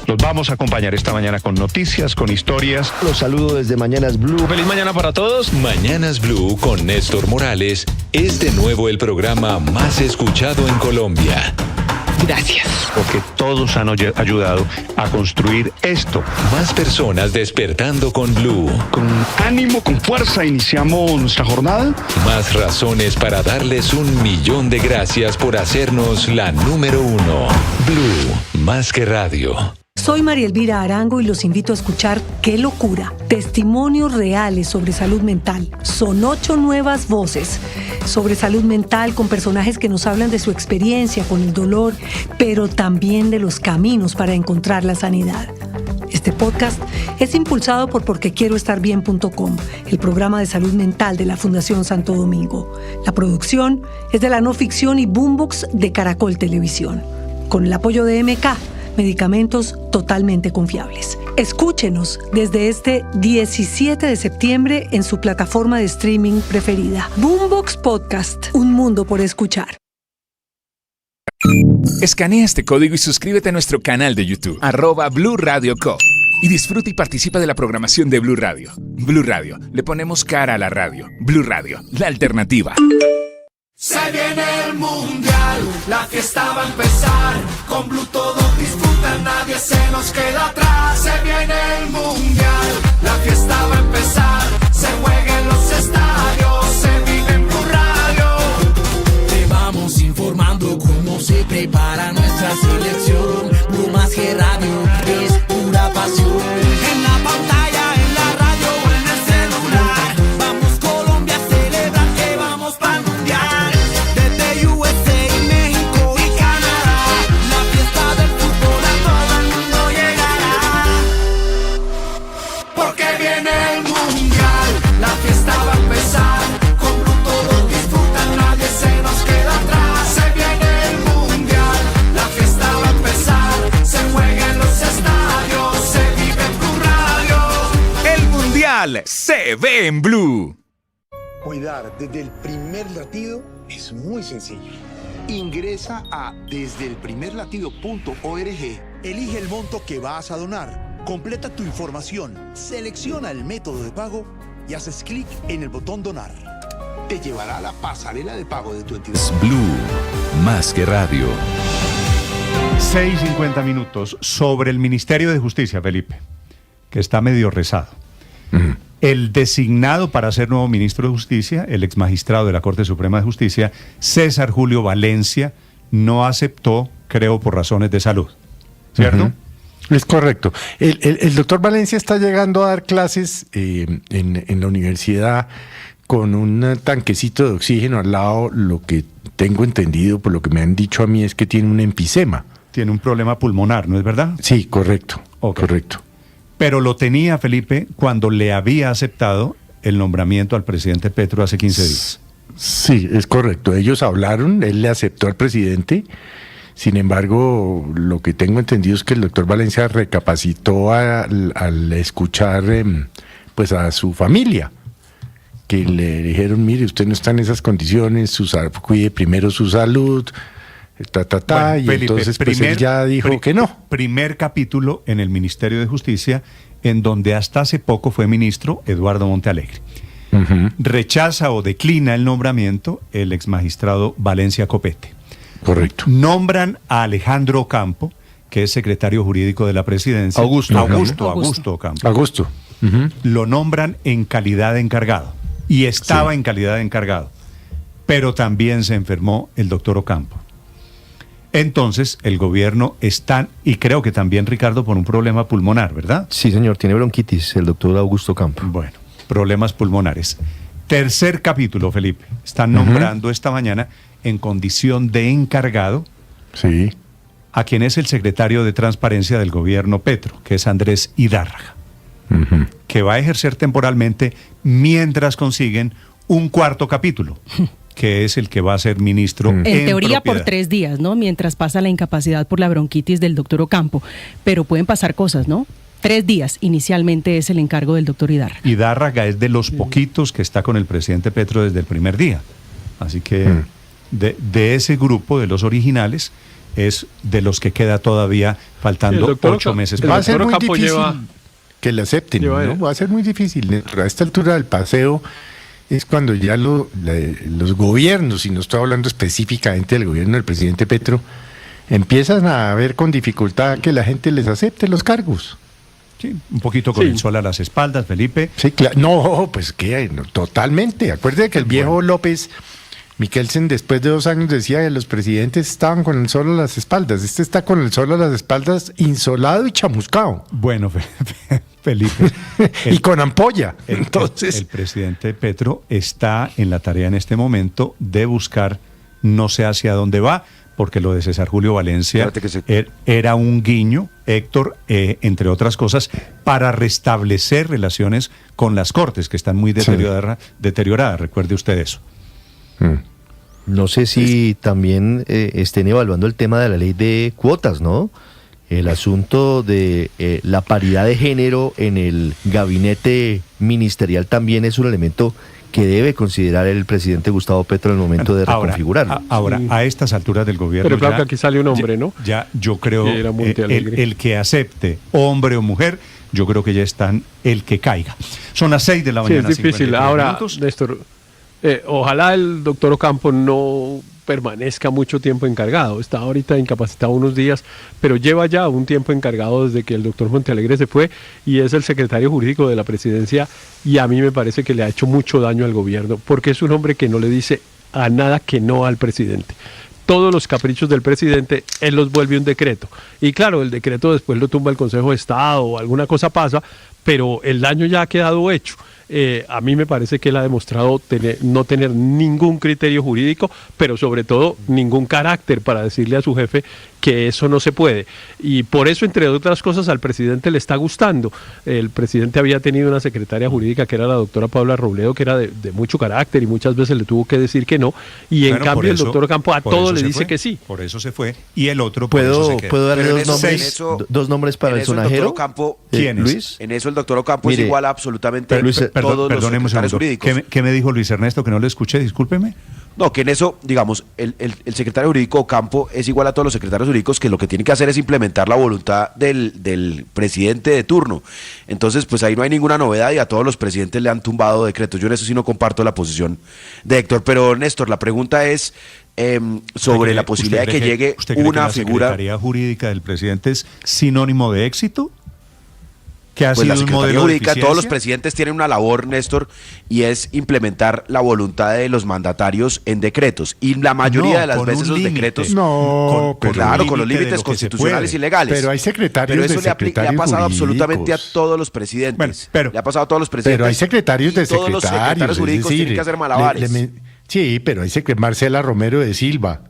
Los vamos a acompañar esta mañana con noticias, con historias. Los saludo desde Mañanas Blue. Feliz mañana para todos. Mañanas Blue con Néstor Morales es de nuevo el programa más escuchado en Colombia. Gracias. Porque todos han ayudado a construir esto. Más personas despertando con Blue. Con ánimo, con fuerza, iniciamos nuestra jornada. Más razones para darles 1.000.000 de gracias por hacernos la número 1. Blue, más que radio. Soy María Elvira Arango y los invito a escuchar ¡Qué locura! Testimonios reales sobre salud mental. Son 8 nuevas voces sobre salud mental con personajes que nos hablan de su experiencia con el dolor, pero también de los caminos para encontrar la sanidad. Este podcast es impulsado por porquequieroestarbien.com, el programa de salud mental de la Fundación Santo Domingo. La producción es de la no ficción y Boombox de Caracol Televisión, con el apoyo de MK, medicamentos totalmente confiables. Escúchenos desde este 17 de septiembre en su plataforma de streaming preferida. Boombox Podcast, un mundo por escuchar. Escanea este código y suscríbete a nuestro canal de YouTube, @Blue Radio Co. Y disfruta y participa de la programación de Blue Radio. Blue Radio, le ponemos cara a la radio. Blue Radio, la alternativa. Se viene el mundial, la fiesta va a empezar. Con Blue todos disfrutan, nadie se nos queda atrás. Se viene el mundial, la fiesta va a empezar. Se juega en los estadios, se vive en Blue Radio. Te vamos informando cómo se prepara nuestra selección. Blue más que radio, es pura pasión. En la pantalla, en la radio o en el celular. Vamos Colombia a celebrar que vamos para el mundial. Desde USA, México y Canadá. La fiesta del fútbol a todo el mundo llegará. Porque viene el mundial, la fiesta va a empezar. Con Blue todos disfrutan, nadie se nos queda atrás. Se viene el mundial, la fiesta va a empezar. Se juega en los estadios, se vive en Blue Radio. El Mundial se ve en Blue. Cuidar desde el primer latido es muy sencillo. Ingresa a desdeelprimerlatido.org, elige el monto que vas a donar, completa tu información, selecciona el método de pago y haces clic en el botón donar. Te llevará a la pasarela de pago de tu entidad. Blue, más que radio. 6:50 minutos sobre el Ministerio de Justicia, Felipe, que está medio rezado. El designado para ser nuevo ministro de Justicia, el exmagistrado de la Corte Suprema de Justicia, César Julio Valencia, no aceptó, creo, por razones de salud. ¿Cierto? Es correcto. El doctor Valencia está llegando a dar clases en la universidad con un tanquecito de oxígeno al lado. Lo que tengo entendido, por lo que me han dicho a mí, es que tiene un enfisema. Tiene un problema pulmonar, ¿no es verdad? Sí, correcto. Correcto. Pero lo tenía, Felipe, cuando le había aceptado el nombramiento al presidente Petro hace 15 días. Sí, es correcto. Ellos hablaron, él le aceptó al presidente. Sin embargo, lo que tengo entendido es que el doctor Valencia recapacitó al escuchar pues a su familia, que le dijeron, mire, usted no está en esas condiciones, cuide primero su salud, bueno, y Felipe, entonces pues él ya dijo que no. Primer capítulo en el Ministerio de Justicia, en donde hasta hace poco fue ministro Eduardo Montealegre. Rechaza o declina el nombramiento el exmagistrado Valencia Copete. Correcto. Nombran a Alejandro Ocampo, que es secretario jurídico de la presidencia. Augusto Ocampo. Augusto. Lo nombran en calidad de encargado. Y estaba en calidad de encargado. Pero también se enfermó el doctor Ocampo. Entonces, el gobierno está, y creo que también Ricardo, por un problema pulmonar, ¿verdad? Sí, señor, tiene bronquitis el doctor Augusto Ocampo. Bueno, problemas pulmonares. Tercer capítulo, Felipe. Están nombrando esta mañana en condición de encargado a quien es el secretario de Transparencia del gobierno Petro, que es Andrés Hidárraga, que va a ejercer temporalmente mientras consiguen un cuarto capítulo, que es el que va a ser ministro en teoría propiedad. por 3 días, ¿no? Mientras pasa la incapacidad por la bronquitis del doctor Ocampo. Pero pueden pasar cosas, ¿no? 3 días inicialmente es el encargo del doctor Hidárraga. Hidárraga es de los poquitos que está con el presidente Petro desde el primer día. Así que de ese grupo, de los originales, es de los que queda todavía faltando 8 meses. Va a ser muy difícil que le acepten, ¿no? Va a ser muy difícil. A esta altura del paseo es cuando ya los gobiernos, y no estoy hablando específicamente del gobierno del presidente Petro, empiezan a ver con dificultad que la gente les acepte los cargos. Sí, un poquito con el sol a las espaldas, Felipe. Sí, claro. No, pues que no, totalmente. Acuérdate que el viejo López Mikkelsen, después de 2 años, decía que los presidentes estaban con el sol a las espaldas. Este está con el sol a las espaldas, insolado y chamuscado. Bueno, Felipe. Y con ampolla. Entonces, el presidente Petro está en la tarea en este momento de buscar, no sé hacia dónde va, porque lo de César Julio Valencia era un guiño, Héctor, entre otras cosas, para restablecer relaciones con las Cortes, que están muy deterioradas. Recuerde usted eso. No sé si también estén evaluando el tema de la ley de cuotas, ¿no? El asunto de la paridad de género en el gabinete ministerial también es un elemento que debe considerar el presidente Gustavo Petro en el momento de reconfigurarlo. Ahora, a estas alturas del gobierno... Pero claro que aquí sale un hombre, ¿no? Ya, yo creo, que el que acepte, hombre o mujer, yo creo que ya están el que caiga. Son las 6 de la mañana. Sí, es difícil. Ahora, Néstor, ojalá el doctor Ocampo no permanezca mucho tiempo encargado. Está ahorita incapacitado unos días, pero lleva ya un tiempo encargado desde que el doctor Montealegre se fue y es el secretario jurídico de la presidencia, y a mí me parece que le ha hecho mucho daño al gobierno, porque es un hombre que no le dice a nada que no al presidente. Todos los caprichos del presidente, él los vuelve un decreto. Y claro, el decreto después lo tumba el Consejo de Estado o alguna cosa pasa, pero el daño ya ha quedado hecho. A mí me parece que él ha demostrado no tener ningún criterio jurídico, pero sobre todo ningún carácter para decirle a su jefe que eso no se puede. Y por eso, entre otras cosas, al presidente le está gustando. El presidente había tenido una secretaria jurídica que era la doctora Paula Robledo, que era de mucho carácter y muchas veces le tuvo que decir que no. Y en cambio el doctor Ocampo a todo le dice que sí. Por eso se fue. Y el otro ¿Puedo darle dos nombres para el sonajero? ¿Quién es? Luis. En eso el doctor Ocampo es igual a absolutamente todos los secretarios jurídicos. ¿Qué me dijo Luis Ernesto que no le escuché? Discúlpeme. No, que en eso, digamos, el secretario jurídico Ocampo es igual a todos los secretarios jurídicos, que lo que tiene que hacer es implementar la voluntad del presidente de turno. Entonces, pues ahí no hay ninguna novedad y a todos los presidentes le han tumbado decretos. Yo en eso sí no comparto la posición de Héctor. Pero, Néstor, la pregunta es sobre la posibilidad de que llegue una figura... ¿La Secretaría Jurídica del presidente es sinónimo de éxito? Pues la Secretaría Jurídica, todos los presidentes tienen una labor, Néstor, y es implementar la voluntad de los mandatarios en decretos. Y la mayoría de las veces esos decretos... con los límites constitucionales y legales. Pero hay secretarios Pero eso le ha pasado absolutamente a todos los presidentes. Le ha pasado a todos los presidentes. Pero hay secretarios de secretarios. Todos los secretarios jurídicos tienen que hacer malabares. Sí, pero hay Marcela Romero de Silva,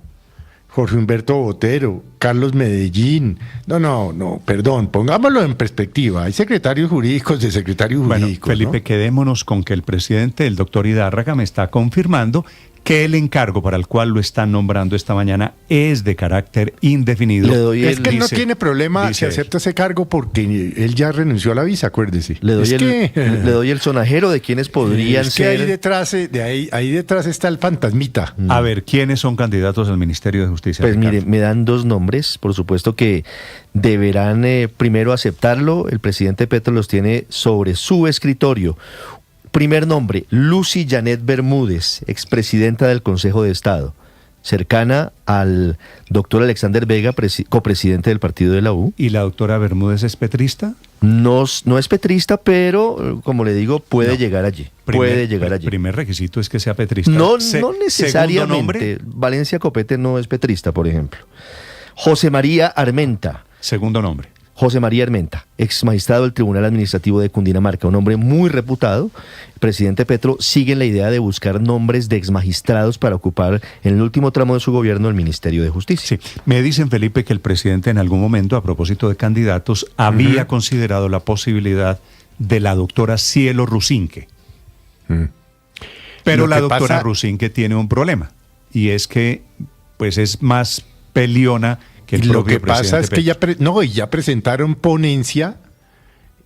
Jorge Humberto Botero, Carlos Medellín. No, perdón, pongámoslo en perspectiva. Hay secretarios jurídicos de secretarios jurídicos. Felipe, quedémonos con que el presidente, el doctor Hidárraga, me está confirmando que el encargo para el cual lo están nombrando esta mañana es de carácter indefinido. Es que él no tiene problema si acepta ese cargo porque él ya renunció a la visa, acuérdese. Le doy el sonajero de quienes podrían ser. Ahí detrás está el fantasmita. A ver, ¿quiénes son candidatos al Ministerio de Justicia? Pues mire, me dan dos nombres, por supuesto que deberán primero aceptarlo. El presidente Petro los tiene sobre su escritorio. Primer nombre, Lucy Janet Bermúdez, expresidenta del Consejo de Estado, cercana al doctor Alexander Vega, copresidente del partido de la U. ¿Y la doctora Bermúdez es petrista? No es petrista, pero, como le digo, puede llegar allí. El primer requisito es que sea petrista. No necesariamente. Valencia Copete no es petrista, por ejemplo. José María Armenta. Segundo nombre. José María Armenta, ex magistrado del Tribunal Administrativo de Cundinamarca, un hombre muy reputado. El presidente Petro sigue en la idea de buscar nombres de ex magistrados para ocupar en el último tramo de su gobierno el Ministerio de Justicia. Sí. Me dicen, Felipe, que el presidente en algún momento, a propósito de candidatos, había considerado la posibilidad de la doctora Cielo Rusinque. Pero la doctora Rusinque tiene un problema, y es que pues es más peleona que el propio presidente. Lo que pasa es que ya presentaron ponencia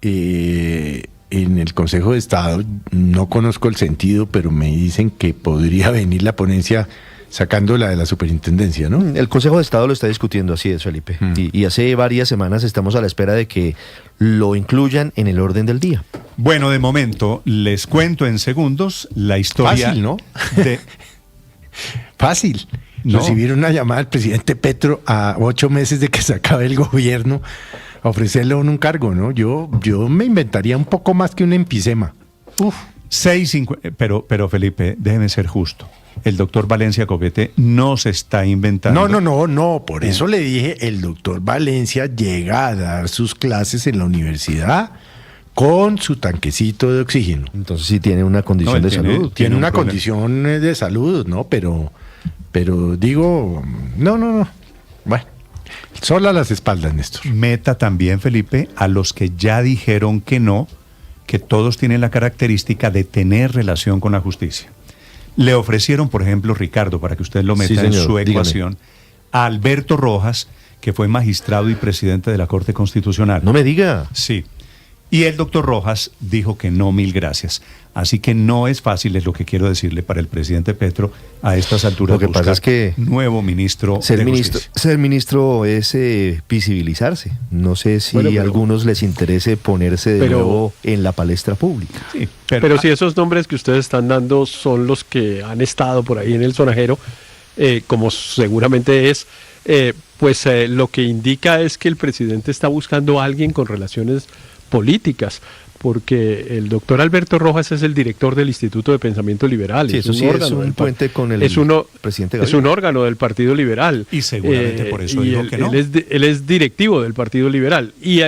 en el Consejo de Estado. No conozco el sentido, pero me dicen que podría venir la ponencia sacándola de la superintendencia, ¿no? El Consejo de Estado lo está discutiendo, así es, Felipe. Y hace varias semanas estamos a la espera de que lo incluyan en el orden del día. Bueno, de momento, les cuento en segundos la historia... Fácil, ¿no? Fácil. Recibir una llamada del presidente Petro a 8 meses de que se acabe el gobierno, a ofrecerle un cargo, ¿no? Yo me inventaría un poco más que un enfisema. 6.50, pero Felipe, déjeme ser justo. El doctor Valencia Copete no se está inventando. No, por eso le dije, el doctor Valencia llega a dar sus clases en la universidad con su tanquecito de oxígeno. Entonces sí tiene una condición de salud. Tiene una problema. condición de salud, ¿no? Pero digo, no. Bueno, solo a las espaldas, Néstor. Meta también, Felipe, a los que ya dijeron que no, que todos tienen la característica de tener relación con la justicia. Le ofrecieron, por ejemplo, Ricardo, para que usted lo meta en su ecuación, a Alberto Rojas, que fue magistrado y presidente de la Corte Constitucional. No me diga. Sí. Y el doctor Rojas dijo que no, mil gracias. Así que no es fácil, es lo que quiero decirle, para el presidente Petro a estas alturas. Lo que pasa es que nuevo ministro ser de ministro, Justicia. ser ministro es visibilizarse. No sé si a algunos les interese ponerse de nuevo en la palestra pública. Sí, pero si esos nombres que ustedes están dando son los que han estado por ahí en el sonajero, como seguramente es, lo que indica es que el presidente está buscando a alguien con relaciones políticas, porque el doctor Alberto Rojas es el director del Instituto de Pensamiento Liberal. Sí, eso sí es un puente con el presidente Gaviria. Es un órgano del Partido Liberal. Y seguramente por eso dijo que no. Él es directivo del Partido Liberal. Y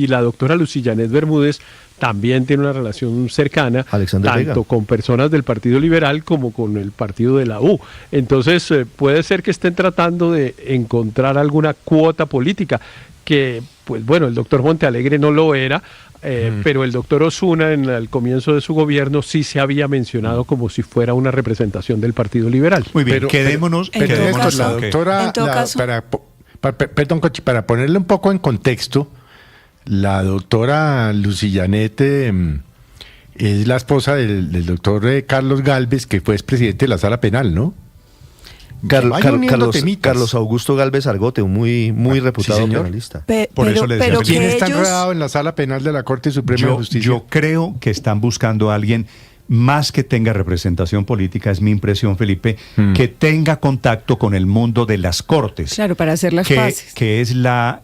la doctora Lucillanet Bermúdez también tiene una relación cercana, Alexander tanto Vega, con personas del Partido Liberal como con el partido de la U. Entonces, puede ser que estén tratando de encontrar alguna cuota política, que, pues bueno, el doctor Montealegre no lo era, pero el doctor Osuna al comienzo de su gobierno sí se había mencionado como si fuera una representación del Partido Liberal. Muy bien, quedémonos. La doctora, perdón, Cochi, para ponerle un poco en contexto, la doctora Lucillanet es la esposa del doctor Carlos Gálvez, que fue expresidente de la Sala Penal, ¿no? Carlos Augusto Gálvez Argote, un muy reputado penalista. Por eso le decía, ¿quién está enredado en la Sala Penal de la Corte Suprema de Justicia? Yo creo que están buscando a alguien más que tenga representación política, es mi impresión, Felipe, que tenga contacto con el mundo de las cortes. Claro, para hacer las paces. Que es la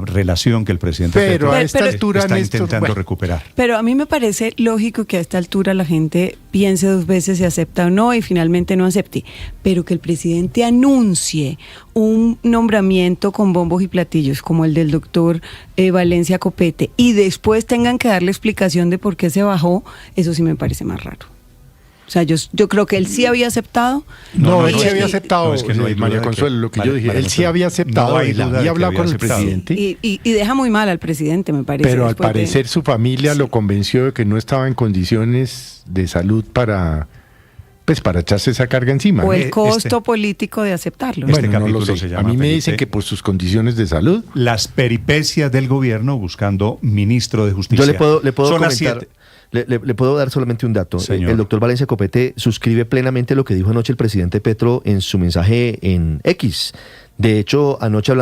relación que el presidente Petro a esta altura, está Néstor, intentando recuperar. Pero a mí me parece lógico que a esta altura la gente piense dos veces si acepta o no y finalmente no acepte, pero que el presidente anuncie un nombramiento con bombos y platillos como el del doctor Valencia Copete y después tengan que darle explicación de por qué se bajó, eso sí me parece más raro. O sea, yo creo que él sí había aceptado. No, él sí había aceptado, es que no hay María Consuelo, lo que yo dije. Él sí había aceptado y hablado con el presidente. Y deja muy mal al presidente, me parece. Pero al parecer su familia lo convenció de que no estaba en condiciones de salud para echarse esa carga encima. O el costo político de aceptarlo. Bueno, no lo sé. A mí me dicen que por sus condiciones de salud. Las peripecias del gobierno buscando ministro de Justicia. Yo le puedo Son comentar. Le puedo dar solamente un dato. Señor. El doctor Valencia Copete suscribe plenamente lo que dijo anoche el presidente Petro en su mensaje en X. De hecho, anoche hablando